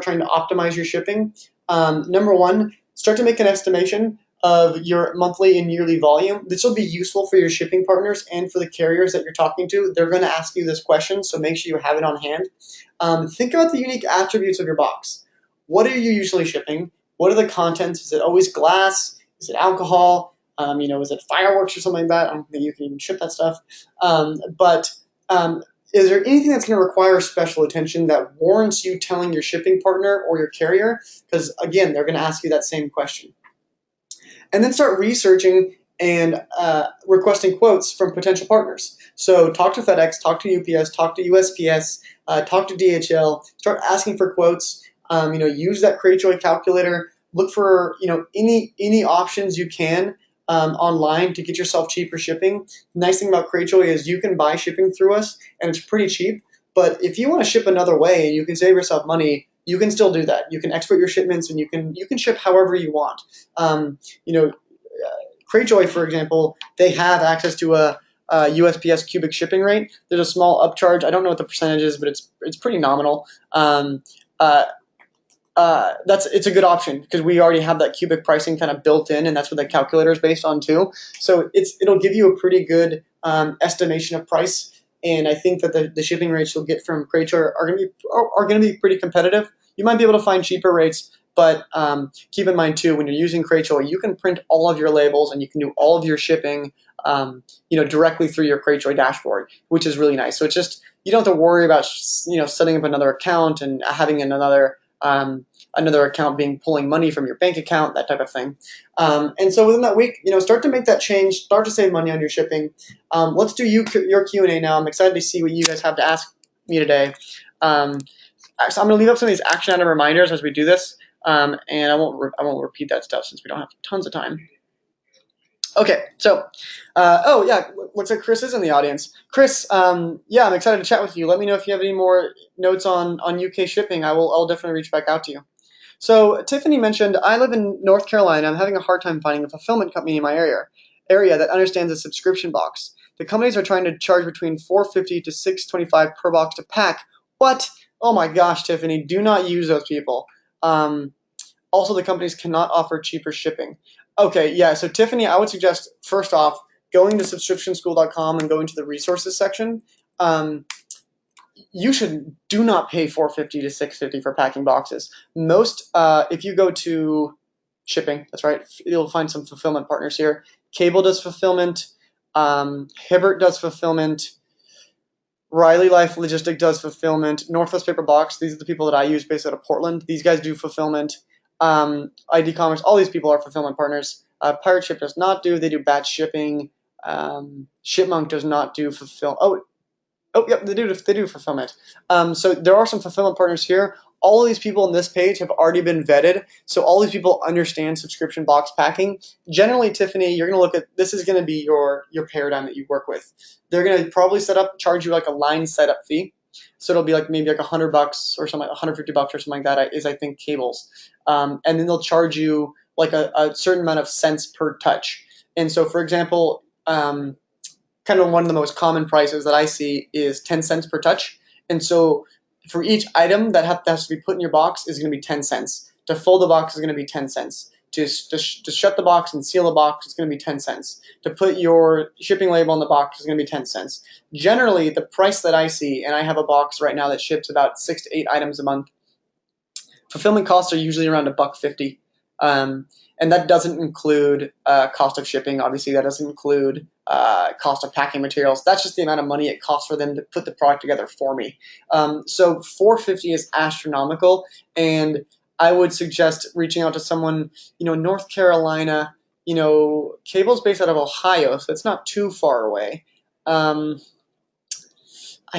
trying to optimize your shipping. Number one, start to make an estimation of your monthly and yearly volume. This will be useful for your shipping partners and for the carriers that you're talking to. They're going to ask you this question, so make sure you have it on hand. Think about the unique attributes of your box. What are you usually shipping? What are the contents? Is it always glass? Is it alcohol? Is it fireworks or something like that? I don't think you can even ship that stuff. But is there anything that's going to require special attention that warrants you telling your shipping partner or your carrier? Because again, they're going to ask you that same question. And then start researching and requesting quotes from potential partners. So talk to FedEx, talk to UPS, talk to USPS, talk to DHL. Start asking for quotes. Use that Cratejoy calculator. Look for any options you can online to get yourself cheaper shipping. The nice thing about Cratejoy is you can buy shipping through us, and it's pretty cheap. But if you want to ship another way and you can save yourself money, you can still do that. You can export your shipments, and you can ship however you want. Cratejoy, for example, they have access to a USPS cubic shipping rate. There's a small upcharge. I don't know what the percentage is, but it's pretty nominal. It's a good option because we already have that cubic pricing kind of built in, and that's what the calculator is based on too. So it'll give you a pretty good estimation of price. And I think that the shipping rates you'll get from Cratejoy are going to be pretty competitive. You might be able to find cheaper rates, but keep in mind too, when you're using Cratejoy, you can print all of your labels and you can do all of your shipping, directly through your Cratejoy dashboard, which is really nice. So it's just you don't have to worry about setting up another account and having another account pulling money from your bank account, that type of thing. And so within that week, start to make that change, start to save money on your shipping. Let's do your Q&A now. I'm excited to see what you guys have to ask me today. So I'm going to leave up some of these action item reminders as we do this, and I won't repeat that stuff since we don't have tons of time. Okay, so, oh yeah, looks like Chris is in the audience. Chris, yeah, I'm excited to chat with you. Let me know if you have any more notes on UK shipping. I'll definitely reach back out to you. So Tiffany mentioned, I live in North Carolina. I'm having a hard time finding a fulfillment company in my area that understands a subscription box. The companies are trying to charge between $4.50 to $6.25 per box to pack. What? Oh my gosh, Tiffany, do not use those people. Also, the companies cannot offer cheaper shipping. Okay, yeah, so Tiffany, I would suggest, first off, going to subscriptionschool.com and going to the resources section. You do not pay $4.50 to $6.50 for packing boxes. Most, if you go to shipping, that's right, you'll find some fulfillment partners here. Cable does fulfillment. Hibbert does fulfillment. Riley Life Logistic does fulfillment. Northwest Paper Box, these are the people that I use based out of Portland. These guys do fulfillment. ID Commerce, all these people are fulfillment partners. Pirate Ship does not do. They do batch shipping. Shipmonk does not do fulfill. Oh, yep, they do fulfillment. So there are some fulfillment partners here. all of these people on this page have already been vetted, so all these people understand subscription box packing. Generally, Tiffany, you're going to look at, this is going to be your paradigm that you work with. They're going to probably charge you like a line setup fee. So it'll be like maybe like $100 or something, like $150 or something like that is, I think, cables. And then they'll charge you like a certain amount of cents per touch. And so, for example, kind of one of the most common prices that I see is 10 cents per touch. And so for each item that has to be put in your box is going to be 10 cents. To fold the box is going to be 10 cents. To shut the box and seal the box is going to be 10 cents. To put your shipping label on the box is going to be 10 cents. Generally, the price that I see, and I have a box right now that ships about 6 to 8 items a month, fulfillment costs are usually around $1.50. And that doesn't include cost of shipping. Obviously, that doesn't include cost of packing materials. That's just the amount of money it costs for them to put the product together for me. So $4.50 is astronomical, and I would suggest reaching out to someone, North Carolina. Cable's based out of Ohio, so it's not too far away. I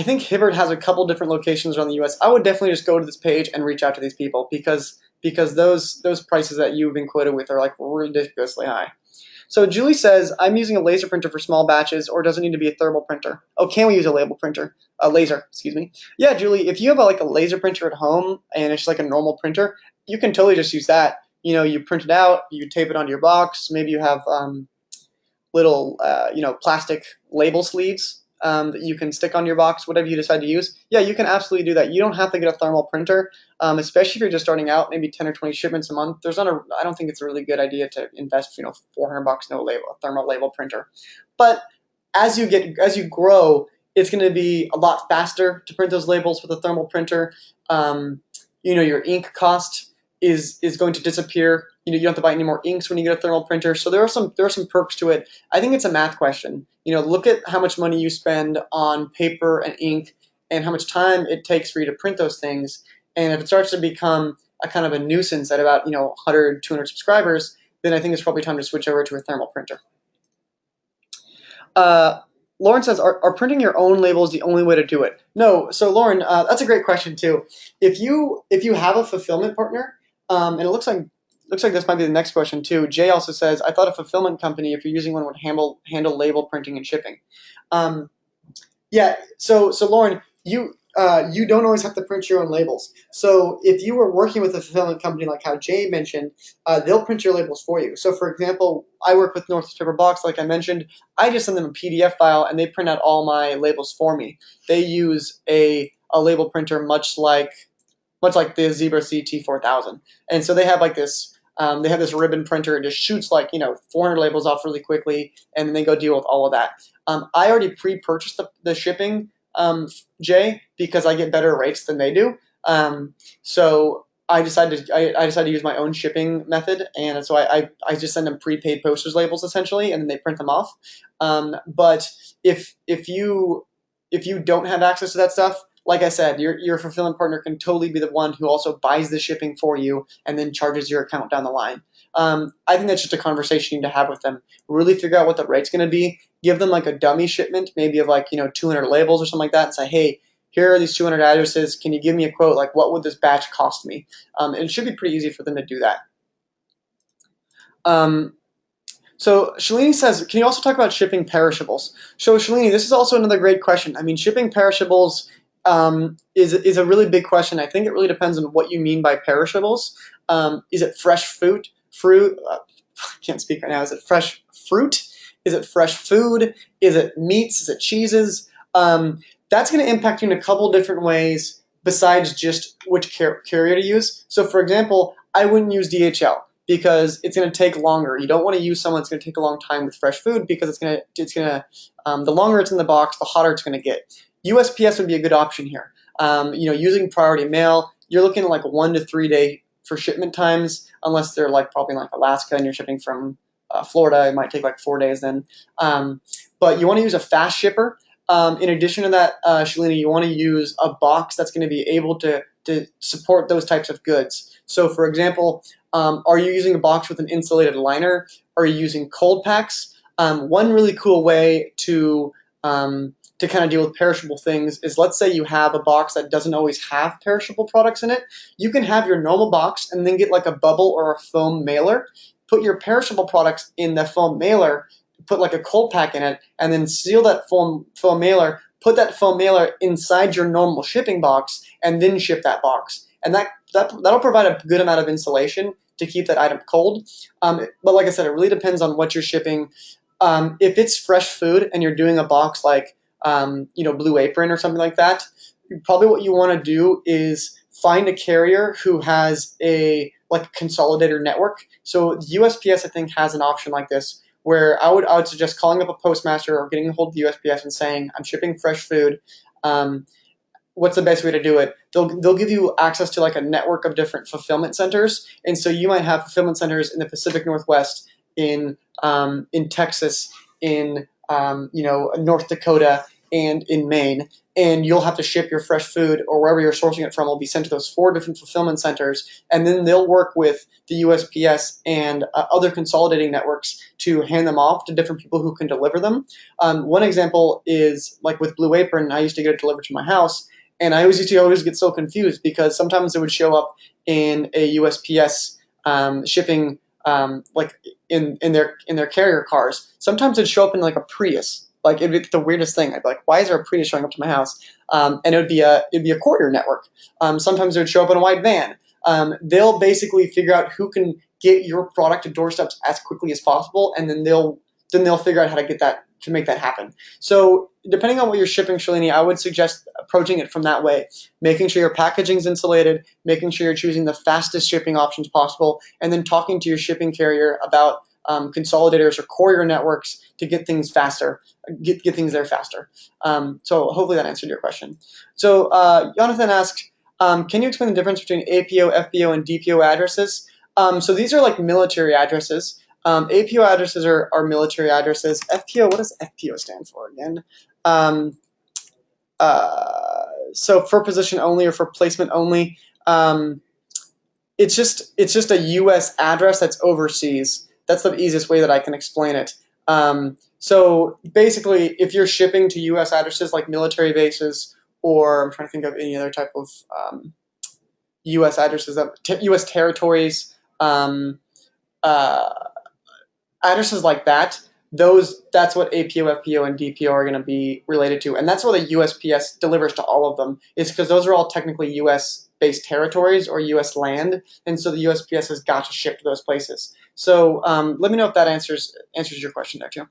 think Hibbert has a couple different locations around the U.S. I would definitely just go to this page and reach out to these people because those prices that you've been quoted with are like ridiculously high. So Julie says, I'm using a laser printer for small batches, or does it need to be a thermal printer? Oh, can we use a label printer? A laser, excuse me. Yeah, Julie, if you have like a laser printer at home and it's just like a normal printer, you can totally just use that. You print it out, you tape it onto your box. Maybe you have little, plastic label sleeves that you can stick on your box, whatever you decide to use. Yeah, you can absolutely do that. You don't have to get a thermal printer, especially if you're just starting out, maybe 10 or 20 shipments a month. I don't think it's a really good idea to invest, $400 in a thermal label printer. But as you grow, it's going to be a lot faster to print those labels with a thermal printer. Your ink cost is going to disappear. You don't have to buy any more inks when you get a thermal printer. So there are some perks to it. I think it's a math question. Look at how much money you spend on paper and ink and how much time it takes for you to print those things. And if it starts to become a kind of a nuisance at about 100, 200 subscribers, then I think it's probably time to switch over to a thermal printer. Lauren says, are printing your own labels the only way to do it? No. So Lauren, that's a great question too. If you have a fulfillment partner, and it looks like this might be the next question too. Jay also says, I thought a fulfillment company, if you're using one, would handle label printing and shipping. Yeah. So Lauren, you don't always have to print your own labels. So if you were working with a fulfillment company like how Jay mentioned, they'll print your labels for you. So for example, I work with North Paper Box, like I mentioned. I just send them a PDF file and they print out all my labels for me. They use a label printer much like the Zebra CT4000. And so they have like this ribbon printer. It just shoots like 400 labels off really quickly, and then they go deal with all of that. I already pre-purchased the shipping, Jay, because I get better rates than they do. So I decided to use my own shipping method, and so I just send them prepaid postage labels essentially, and then they print them off. But if you don't have access to that stuff, like I said, your fulfillment partner can totally be the one who also buys the shipping for you and then charges your account down the line. I think that's just a conversation you need to have with them. Really figure out what the rate's going to be. Give them like a dummy shipment, maybe of 200 labels or something like that, and say, hey, here are these 200 addresses. Can you give me a quote? Like, what would this batch cost me? And it should be pretty easy for them to do that. So Shalini says, can you also talk about shipping perishables? So Shalini, this is also another great question. I mean, shipping perishables is a really big question. I think it really depends on what you mean by perishables. Is it fresh fruit? I can't speak right now. Is it fresh fruit? Is it fresh food? Is it meats? Is it cheeses? That's going to impact you in a couple different ways besides just which carrier to use. So for example, I wouldn't use DHL because it's going to take longer. You don't want to use someone that's going to take a long time with fresh food because the longer it's in the box, the hotter it's going to get. USPS would be a good option here. Using priority mail, you're looking at like 1 to 3 day for shipment times, unless they're probably like Alaska and you're shipping from Florida. It might take like 4 days then. But you want to use a fast shipper. In addition to that, Shalini, you want to use a box that's going to be able to support those types of goods. So for example, are you using a box with an insulated liner? Are you using cold packs? One really cool way to to kind of deal with perishable things is, let's say you have a box that doesn't always have perishable products in it. You can have your normal box and then get like a bubble or a foam mailer, put your perishable products in the foam mailer, put like a cold pack in it, and then seal that foam mailer, put that foam mailer inside your normal shipping box, and then ship that box. And that'll provide a good amount of insulation to keep that item cold. But like I said, it really depends on what you're shipping. If it's fresh food and you're doing a box like Blue Apron or something like that, probably what you want to do is find a carrier who has a consolidator network. So USPS, I think, has an option like this, where I would suggest calling up a postmaster or getting a hold of the USPS and saying, I'm shipping fresh food. What's the best way to do it? They'll give you access to like a network of different fulfillment centers, and so you might have fulfillment centers in the Pacific Northwest, in Texas, in North Dakota, and in Maine, and you'll have to ship your fresh food, or wherever you're sourcing it from will be sent to those 4 different fulfillment centers, and then they'll work with the USPS and other consolidating networks to hand them off to different people who can deliver them. One example is like with Blue Apron. I used to get it delivered to my house, and I used to always get so confused because sometimes it would show up in a USPS shipping like in their carrier cars. Sometimes it'd show up in like a Prius. Like, it'd be the weirdest thing. I'd be like, why is there a Prius showing up to my house? And it'd be a courier network. Sometimes it would show up in a white van. They'll basically figure out who can get your product to doorsteps as quickly as possible, and then they'll figure out how to get that, to make that happen. So depending on what you're shipping, Shalini, I would suggest approaching it from that way, making sure your packaging is insulated, making sure you're choosing the fastest shipping options possible, and then talking to your shipping carrier about consolidators or courier networks to get things faster, get things there faster. So hopefully that answered your question. So Jonathan asked, can you explain the difference between APO, FPO, and DPO addresses? So these are like military addresses. APO addresses are military addresses. FPO, what does FPO stand for again? So for position only or for placement only, it's just a U.S. address that's overseas. That's the easiest way that I can explain it. So basically, if you're shipping to U.S. addresses like military bases, or I'm trying to think of any other type of U.S. addresses, U.S. territories, addresses like that, that's what APO, FPO, and DPO are going to be related to, and that's what the USPS delivers to all of them. Is because those are all technically U.S.-based territories or U.S. land, and so the USPS has got to ship to those places. So let me know if that answers your question there too.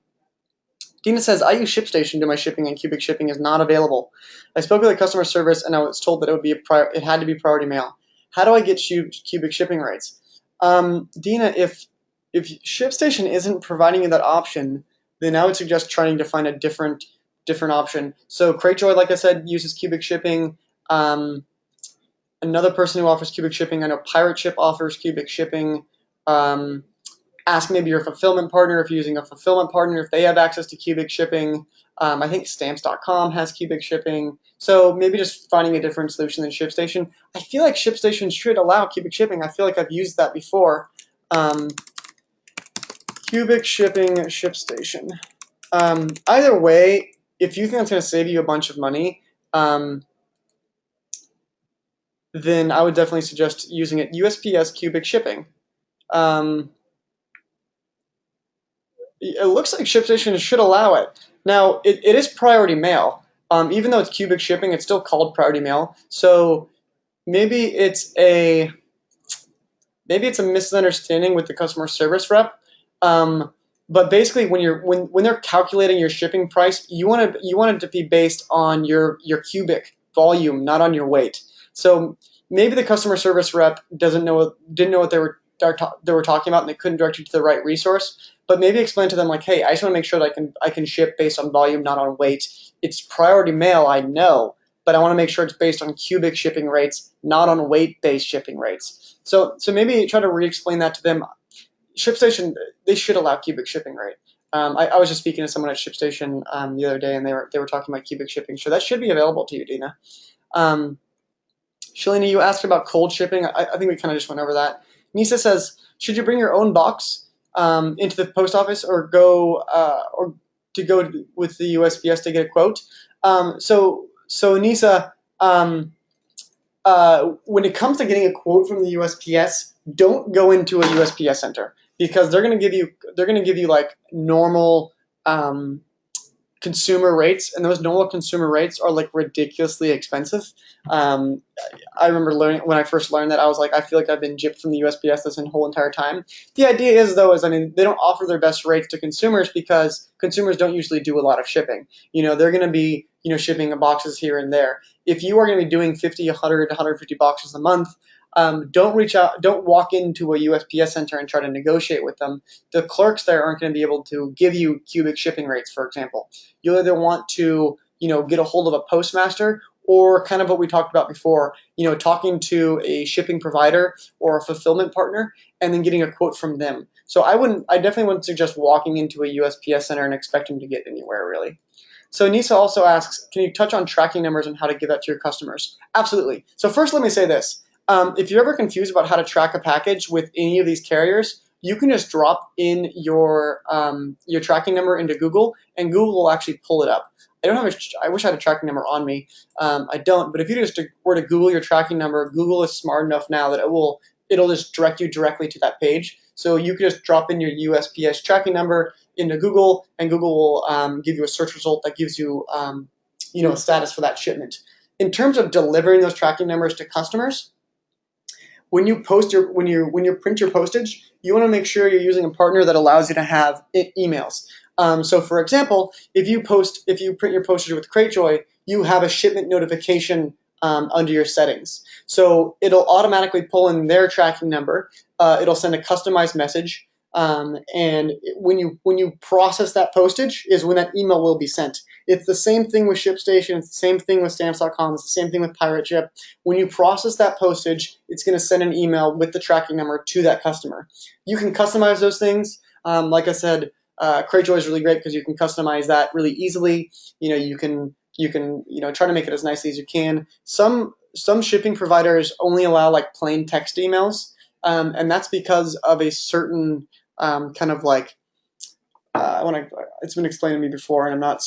Dina says, I use ShipStation to my shipping, and cubic shipping is not available. I spoke with the customer service, and I was told that it had to be priority mail. How do I get cubic shipping rates? Dina, if ShipStation isn't providing you that option, then I would suggest trying to find a different option. So Cratejoy, like I said, uses cubic shipping. Another person who offers cubic shipping, I know Pirate Ship offers cubic shipping. Ask maybe your fulfillment partner, if you're using a fulfillment partner, if they have access to cubic shipping. I think stamps.com has cubic shipping. So maybe just finding a different solution than ShipStation. I feel like ShipStation should allow cubic shipping. I feel like I've used that before. Cubic shipping, ShipStation. Either way, if you think it's going to save you a bunch of money, then I would definitely suggest using it. USPS cubic shipping. It looks like ShipStation should allow it. Now, it is priority mail. Even though it's cubic shipping, it's still called priority mail. So maybe it's a misunderstanding with the customer service rep. But basically, when they're calculating your shipping price, you want it to be based on your cubic volume, not on your weight. So maybe the customer service rep didn't know what they were talking about, and they couldn't direct you to the right resource. But maybe explain to them like, hey, I just want to make sure that I can ship based on volume, not on weight. It's priority mail, I know, but I want to make sure it's based on cubic shipping rates, not on weight-based shipping rates. So maybe try to re-explain that to them. ShipStation, they should allow cubic shipping rate. I was just speaking to someone at ShipStation the other day, and they were talking about cubic shipping. So that should be available to you, Dina. Shalini, you asked about cold shipping. I think we kind of just went over that. Nisa says, should you bring your own box into the post office, or go to go with the USPS to get a quote. So Nisa, when it comes to getting a quote from the USPS, don't go into a USPS center because they're going to give you like normal consumer rates, and those normal consumer rates are like ridiculously expensive. Um, I remember learning when I first learned that I was like, I feel like I've been gypped from the USPS this whole entire time. The idea is though, I mean, they don't offer their best rates to consumers because consumers don't usually do a lot of shipping. They're going to be shipping boxes here and there. If you are going to be doing 50, 100, 150 boxes a month, don't walk into a USPS center and try to negotiate with them. The clerks there aren't going to be able to give you cubic shipping rates, for example. You'll either want to, get a hold of a postmaster or kind of what we talked about before, talking to a shipping provider or a fulfillment partner and then getting a quote from them. So I definitely wouldn't suggest walking into a USPS center and expecting to get anywhere really. So Nisa also asks, can you touch on tracking numbers and how to give that to your customers? Absolutely. So first let me say this. If you're ever confused about how to track a package with any of these carriers, you can just drop in your tracking number into Google, and Google will actually pull it up. I wish I had a tracking number on me. I don't, but if you just were to Google your tracking number, Google is smart enough now that it'll just direct you directly to that page. So you can just drop in your USPS tracking number into Google, and Google will give you a search result that gives you a status for that shipment. In terms of delivering those tracking numbers to customers, when you print your postage, you want to make sure you're using a partner that allows you to have emails. So, for example, if you print your postage with Cratejoy, you have a shipment notification under your settings. So it'll automatically pull in their tracking number. It'll send a customized message, and when you process that postage is when that email will be sent. It's the same thing with ShipStation. It's the same thing with Stamps.com. It's the same thing with Pirate Ship. When you process that postage, it's going to send an email with the tracking number to that customer. You can customize those things. Like I said, Cratejoy is really great because you can customize that really easily. You can try to make it as nicely as you can. Some shipping providers only allow like plain text emails, and that's because of a certain kind of like it's been explained to me before, and I'm not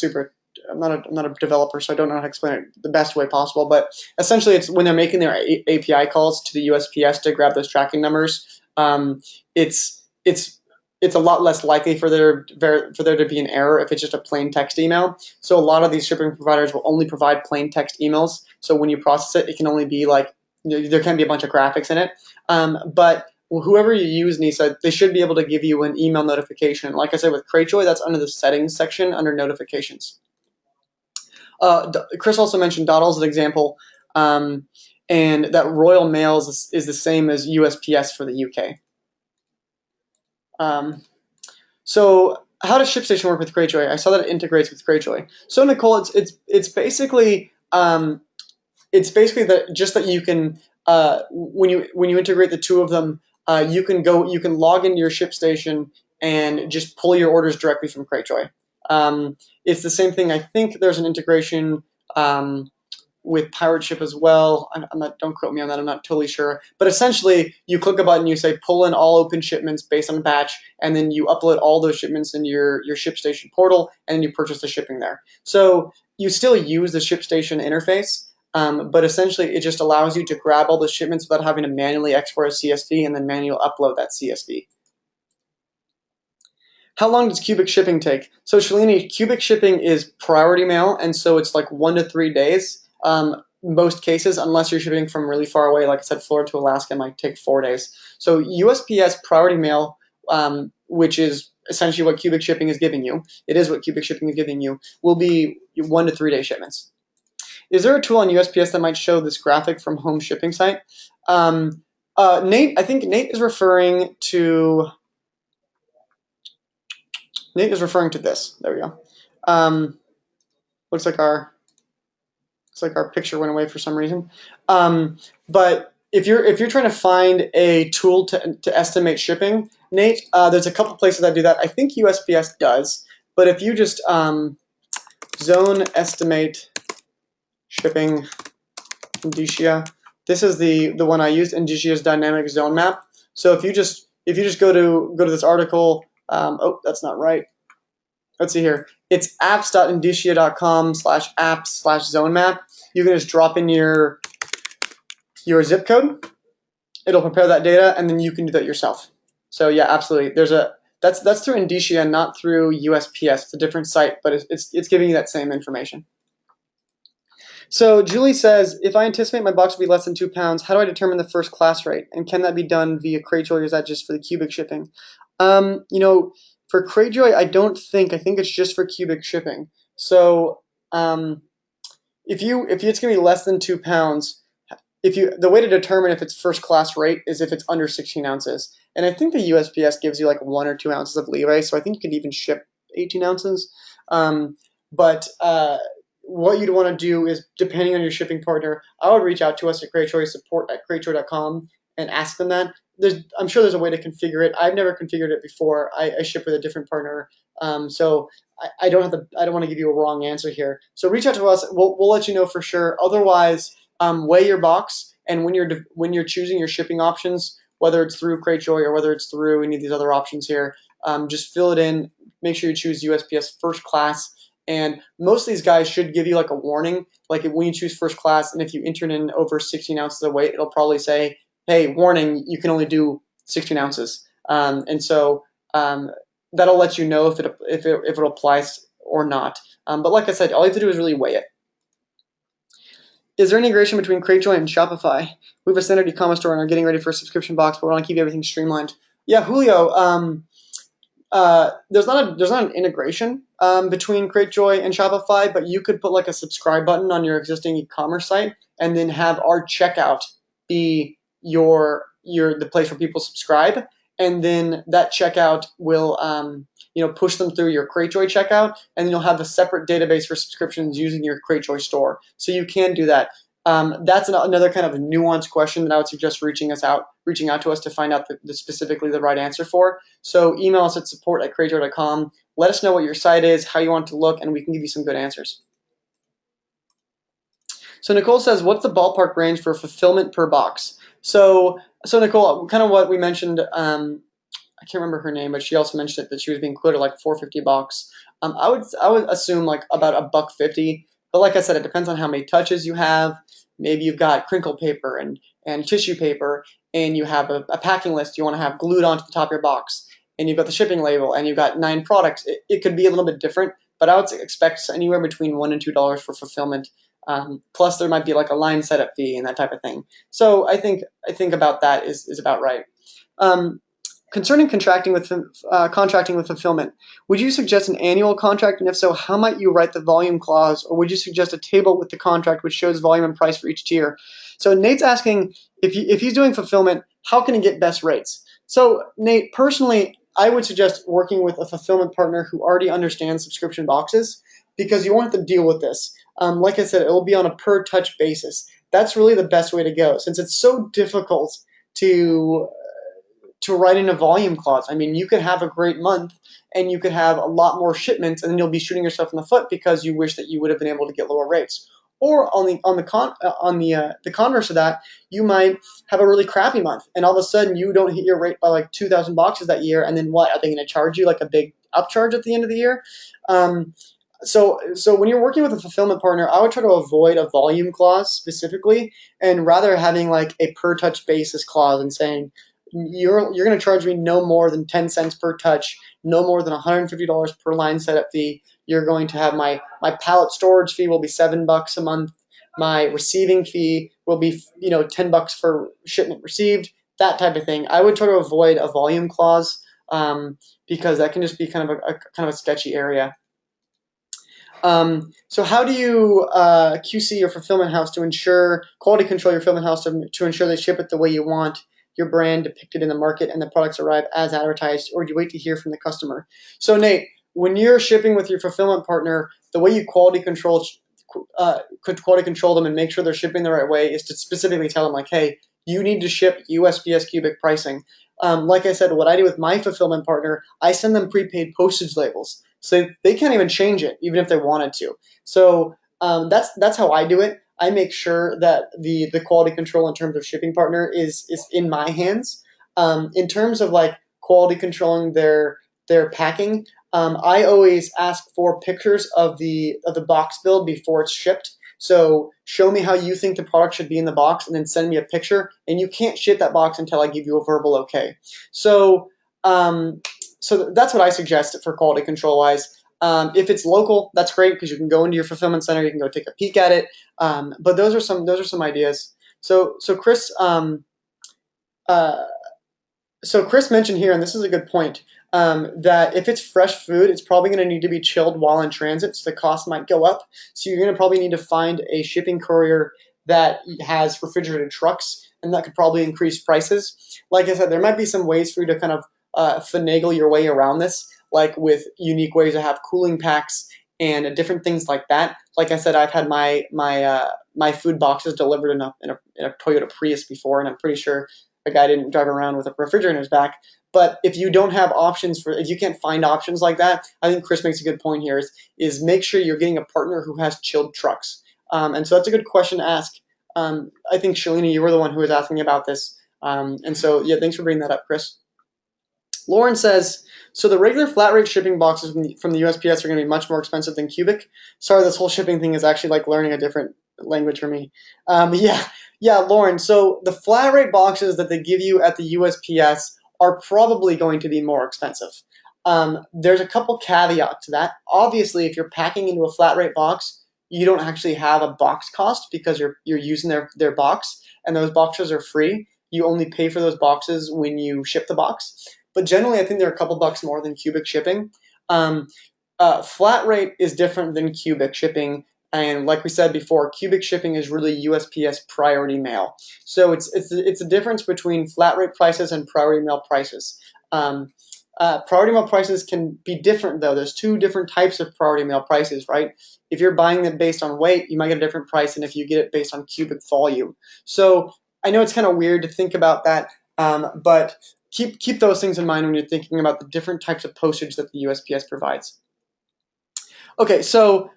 a developer, so I don't know how to explain it the best way possible. But essentially, it's when they're making their API calls to the USPS to grab those tracking numbers. It's a lot less likely for there to be an error if it's just a plain text email. So a lot of these shipping providers will only provide plain text emails. So when you process it, it can only be like there can be a bunch of graphics in it. But whoever you use, Nisa, they should be able to give you an email notification. Like I said with Cratejoy, that's under the settings section under notifications. Chris also mentioned Doddle as an example, and that Royal Mail is the same as USPS for the UK. So how does ShipStation work with Cratejoy? I saw that it integrates with Cratejoy. So Nicole, it's basically that you can when you integrate the two of them, you can log into your ShipStation and just pull your orders directly from Cratejoy. It's the same thing. I think there's an integration with Pirate Ship as well. Don't quote me on that. I'm not totally sure. But essentially, you click a button, you say pull in all open shipments based on a batch, and then you upload all those shipments into your ShipStation portal, and you purchase the shipping there. So you still use the ShipStation interface, but essentially it just allows you to grab all the shipments without having to manually export a CSV and then manually upload that CSV. How long does cubic shipping take? So Shalini, cubic shipping is priority mail, and so it's like 1 to 3 days. Most cases, unless you're shipping from really far away, like I said, Florida to Alaska, might take 4 days. So USPS priority mail, which is essentially what cubic shipping is giving you, will be 1 to 3 day shipments. Is there a tool on USPS that might show this graphic from home shipping site? Nate, I think Nate is referring to this. There we go. Looks like our picture went away for some reason. But if you're trying to find a tool to estimate shipping, Nate, there's a couple places that do that. I think USPS does, but if you just zone estimate shipping indicia, this is the one I used, Indicia's dynamic zone map. So if you just go to this article, oh, that's not right. Let's see here. it's apps.indicia.com/apps/zone-map. You can just drop in your zip code. It'll prepare that data, and then you can do that yourself. So yeah, absolutely. That's through Indicia, not through USPS. It's a different site, but it's giving you that same information. So Julie says, if I anticipate my box will be less than 2 pounds, how do I determine the first class rate? And can that be done via Cratejoy, or is that just for the cubic shipping? For Cratejoy, I think it's just for cubic shipping. So if it's gonna be less than 2 pounds, the way to determine if it's first class rate is if it's under 16 ounces. And I think the USPS gives you like 1 or 2 ounces of leeway, so I think you could even ship 18 ounces. But what you'd want to do is, depending on your shipping partner, I would reach out to us at Cratejoy, support@cratejoy.com, and ask them that. I'm sure there's a way to configure it. I've never configured it before. I ship with a different partner, so I don't want to give you a wrong answer here. So reach out to us. We'll let you know for sure. Otherwise, weigh your box, and when you're choosing your shipping options, whether it's through Cratejoy or whether it's through any of these other options here, just fill it in. Make sure you choose USPS first class. And most of these guys should give you like a warning, like when you choose first class, and if you enter in over 16 ounces of weight, it'll probably say, "Hey, warning, you can only do 16 ounces." And so that'll let you know if it applies or not. But like I said, all you have to do is really weigh it. Is there integration between Cratejoy and Shopify? We have a standard e-commerce store and are getting ready for a subscription box, but we want to keep everything streamlined. Yeah, Julio. There's not an integration between Cratejoy and Shopify, but you could put like a subscribe button on your existing e-commerce site, and then have our checkout be the place where people subscribe, and then that checkout will push them through your Cratejoy checkout, and then you'll have a separate database for subscriptions using your Cratejoy store. So you can do that. That's another kind of nuanced question that I would suggest reaching out to us to find out specifically the right answer for. So email us at support@cratejoy.com. Let us know what your site is, how you want it to look, and we can give you some good answers. So Nicole says, what's the ballpark range for fulfillment per box? So Nicole, kind of what we mentioned, I can't remember her name, but she also mentioned that she was being quoted like $4.50. I would assume like about $1.50. But like I said, it depends on how many touches you have. Maybe you've got crinkle paper and tissue paper, and you have a packing list you want to have glued onto the top of your box, and you've got the shipping label, and you've got 9 products. It could be a little bit different, but I would expect anywhere between $1 and $2 for fulfillment. Plus, there might be like a line setup fee and that type of thing. So I think about that is about right. Concerning contracting with fulfillment, would you suggest an annual contract, and if so, how might you write the volume clause, or would you suggest a table with the contract which shows volume and price for each tier? So Nate's asking if he's doing fulfillment, how can he get best rates? So Nate, personally, I would suggest working with a fulfillment partner who already understands subscription boxes, because you won't have to deal with this. Like I said, it will be on a per touch basis. That's really the best way to go, since it's so difficult to write in a volume clause. I mean, you could have a great month and you could have a lot more shipments, and then you'll be shooting yourself in the foot because you wish that you would have been able to get lower rates. Or on the converse of that, you might have a really crappy month, and all of a sudden you don't hit your rate by like 2,000 boxes that year, and then what? Are they going to charge you like a big upcharge at the end of the year? So when you're working with a fulfillment partner, I would try to avoid a volume clause specifically, and rather having like a per touch basis clause and saying, you're going to charge me no more than 10 cents per touch, no more than $150 per line setup fee. You're going to have my pallet storage fee will be $7 a month. My receiving fee will be $10 for shipment received. That type of thing. I would try to avoid a volume clause because that can just be kind of a sketchy area. So how do you QC your fulfillment house to ensure quality control your fulfillment house to ensure they ship it the way you want your brand depicted in the market and the products arrive as advertised, or do you wait to hear from the customer? So Nate, when you're shipping with your fulfillment partner, the way you quality control them and make sure they're shipping the right way is to specifically tell them like, hey, you need to ship USPS cubic pricing. Like I said, what I do with my fulfillment partner, I send them prepaid postage labels. So they can't even change it, even if they wanted to. So that's how I do it. I make sure that the quality control in terms of shipping partner is in my hands. In terms of like quality controlling their packing, I always ask for pictures of the box build before it's shipped. So show me how you think the product should be in the box, and then send me a picture. And you can't ship that box until I give you a verbal okay. So that's what I suggest for quality control wise. If it's local, that's great because you can go into your fulfillment center, you can go take a peek at it. But those are some ideas. So Chris. Uh, so Chris mentioned here, and this is a good point, that if it's fresh food, it's probably going to need to be chilled while in transit, so the cost might go up. So you're going to probably need to find a shipping courier that has refrigerated trucks, and that could probably increase prices. Like I said, there might be some ways for you to kind of finagle your way around this, like with unique ways to have cooling packs and different things like that. Like I said, I've had my food boxes delivered in a Toyota Prius before, and I'm pretty sure a guy didn't drive around with a refrigerator in his back. But if you don't have options if you can't find options like that, I think Chris makes a good point here. Is make sure you're getting a partner who has chilled trucks. And so that's a good question to ask. I think Shalini, you were the one who was asking about this. And so yeah, thanks for bringing that up, Chris. Lauren says, so the regular flat rate shipping boxes from the USPS are going to be much more expensive than cubic. Sorry, this whole shipping thing is actually like learning a different language for me. Yeah, Lauren. So the flat rate boxes that they give you at the USPS are probably going to be more expensive. There's a couple caveats to that. Obviously, if you're packing into a flat rate box, you don't actually have a box cost because you're using their box, and those boxes are free. You only pay for those boxes when you ship the box. But generally, I think they're a couple bucks more than cubic shipping. Flat rate is different than cubic shipping, and like we said before, cubic shipping is really USPS priority mail. So it's a difference between flat rate prices and priority mail prices. Priority mail prices can be different though. There's two different types of priority mail prices, right? If you're buying them based on weight, you might get a different price than if you get it based on cubic volume. So I know it's kind of weird to think about that, but keep those things in mind when you're thinking about the different types of postage that the USPS provides. Okay, so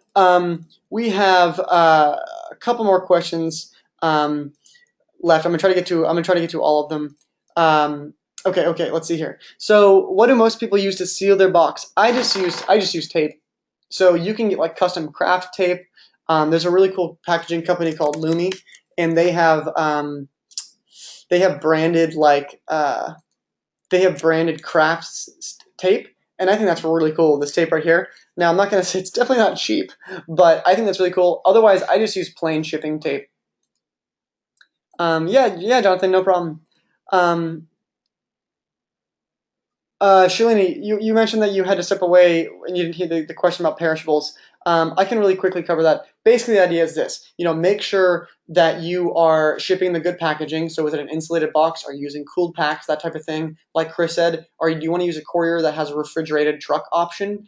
we have a couple more questions left. I'm gonna try to get to all of them. Okay, let's see here. So, what do most people use to seal their box? I just use tape. So you can get like custom craft tape. There's a really cool packaging company called Lumi, and they have branded crafts tape, and I think that's really cool. This tape right here. Now I'm not gonna say it's definitely not cheap, but I think that's really cool. Otherwise, I just use plain shipping tape. Yeah, Jonathan, no problem. Um, Shalini, you mentioned that you had to step away and you didn't hear the question about perishables. I can really quickly cover that. Basically, the idea is this: make sure that you are shipping the good packaging. So, is it an insulated box? Are you using cooled packs? That type of thing. Like Chris said, or do you want to use a courier that has a refrigerated truck option?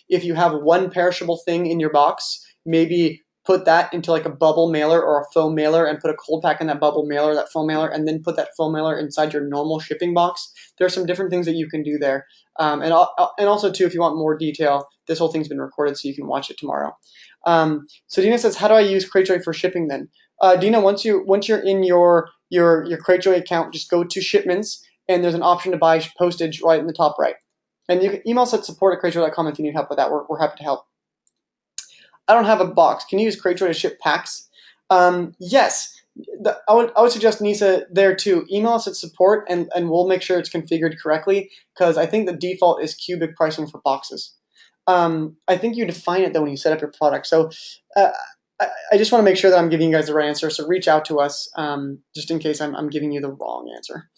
If you have one perishable thing in your box, maybe put that into like a bubble mailer or a foam mailer and put a cold pack in that bubble mailer, that foam mailer, and then put that foam mailer inside your normal shipping box. There are some different things that you can do there. And also, too, if you want more detail, this whole thing's been recorded so you can watch it tomorrow. So Dina says, how do I use Cratejoy for shipping then? Dina, once you're in your Cratejoy account, just go to shipments, and there's an option to buy postage right in the top right. And you can email us at support@cratejoy.com if you need help with that. We're happy to help. I don't have a box. Can you use Cratejoy to ship packs? Yes. I would suggest Nisa there too. Email us at support and we'll make sure it's configured correctly because I think the default is cubic pricing for boxes. I think you define it though when you set up your product. So I just want to make sure that I'm giving you guys the right answer. So reach out to us just in case I'm giving you the wrong answer.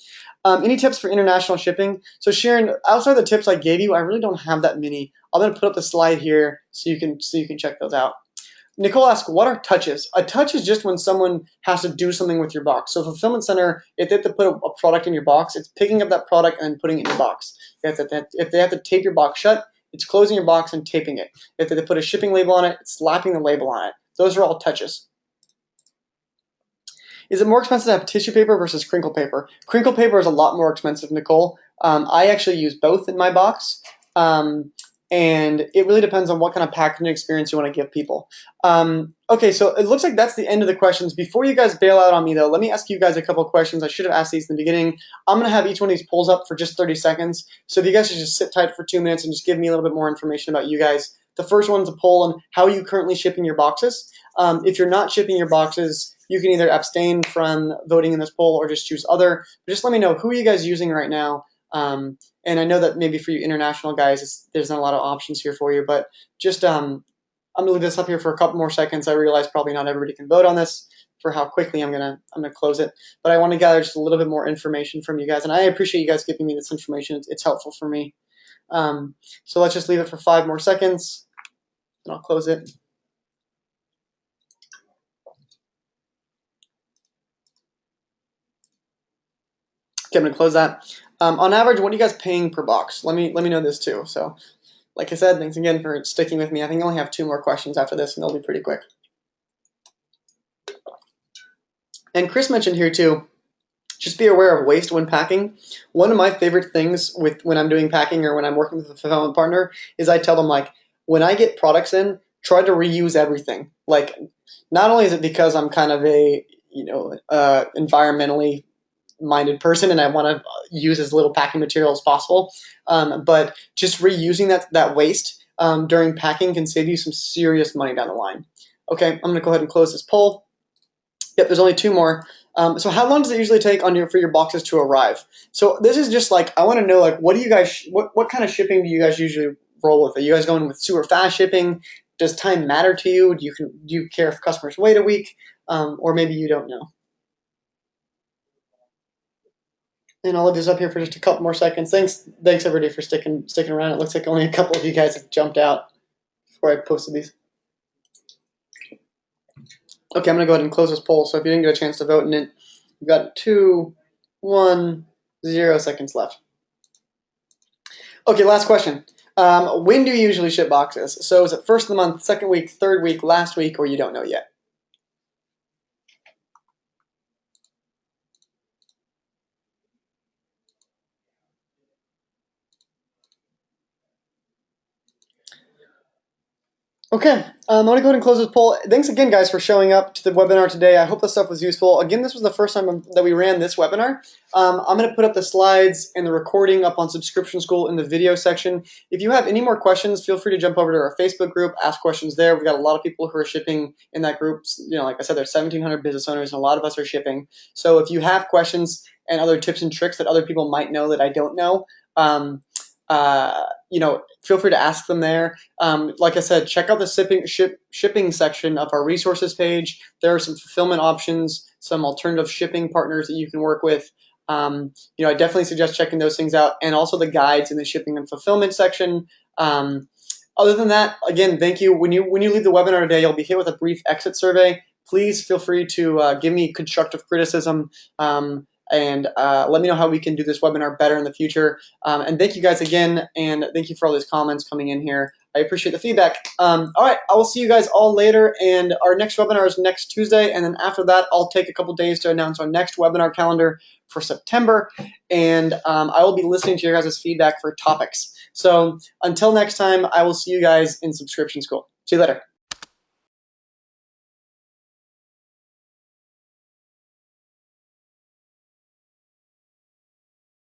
Any tips for international shipping? So Sharon, outside the tips I gave you, I really don't have that many. I'm going to put up the slide here so you can check those out. Nicole asks, what are touches? A touch is just when someone has to do something with your box. So fulfillment center, if they have to put a product in your box, it's picking up that product and putting it in your box. If they have to tape your box shut, it's closing your box and taping it. If they have to put a shipping label on it, it's slapping the label on it. Those are all touches. Is it more expensive to have tissue paper versus crinkle paper? Crinkle paper is a lot more expensive, Nicole. I actually use both in my box. and it really depends on what kind of packaging experience you want to give people. Okay, so it looks like that's the end of the questions. Before you guys bail out on me, though, let me ask you guys a couple of questions. I should have asked these in the beginning. I'm going to have each one of these polls up for just 30 seconds. So if you guys should just sit tight for 2 minutes and just give me a little bit more information about you guys. The first one's a poll on how are you currently shipping your boxes. If you're not shipping your boxes, you can either abstain from voting in this poll or just choose other. But just let me know, who are you guys using right now? And I know that maybe for you international guys, there's not a lot of options here for you, but just I'm gonna leave this up here for a couple more seconds. I realize probably not everybody can vote on this for how quickly I'm gonna close it, but I want to gather just a little bit more information from you guys, and I appreciate you guys giving me this information. It's helpful for me. So let's just leave it for 5 more seconds, and I'll close it. Okay, I'm gonna close that. On average, what are you guys paying per box? Let me know this too. So, like I said, thanks again for sticking with me. I think I only have 2 more questions after this, and they'll be pretty quick. And Chris mentioned here too, just be aware of waste when packing. One of my favorite things when I'm doing packing or when I'm working with a fulfillment partner is I tell them, like, when I get products in, try to reuse everything. Like, not only is it because I'm kind of a environmentally minded person and I want to use as little packing material as possible, but just reusing that waste during packing can save you some serious money down the line. Okay, I'm going to go ahead and close this poll. Yep, there's only 2 more. So how long does it usually take for your boxes to arrive? So this is just like, I want to know, like, what do you guys, what kind of shipping do you guys usually roll with? Are you guys going with super fast shipping? Does time matter to you? Do you care if customers wait a week? Or maybe you don't know. And I'll leave this up here for just a couple more seconds. Thanks everybody for sticking around. It looks like only a couple of you guys have jumped out before I posted these. Okay, I'm going to go ahead and close this poll. So if you didn't get a chance to vote in it, we've got 2, 1, 0 seconds left. Okay, last question. When do you usually ship boxes? So is it first of the month, second week, third week, last week, or you don't know yet? Okay, I'm going to go ahead and close this poll. Thanks again, guys, for showing up to the webinar today. I hope the stuff was useful. Again, this was the first time that we ran this webinar. I'm going to put up the slides and the recording up on Subscription School in the video section. If you have any more questions, feel free to jump over to our Facebook group, ask questions there. We've got a lot of people who are shipping in that group. Like I said, there's 1,700 business owners, and a lot of us are shipping. So if you have questions and other tips and tricks that other people might know that I don't know, feel free to ask them there. Like I said, check out the shipping section of our resources page. There are some fulfillment options, some alternative shipping partners that you can work with. I definitely suggest checking those things out, and also the guides in the shipping and fulfillment section. Other than that, again, thank you. When you leave the webinar today, you'll be hit with a brief exit survey. Please feel free to give me constructive criticism. And let me know how we can do this webinar better in the future. And thank you guys again, and thank you for all these comments coming in here. I appreciate the feedback. All right, I will see you guys all later, and our next webinar is next Tuesday, and then after that, I'll take a couple days to announce our next webinar calendar for September, and I will be listening to your guys' feedback for topics. So until next time, I will see you guys in Subscription School. See you later.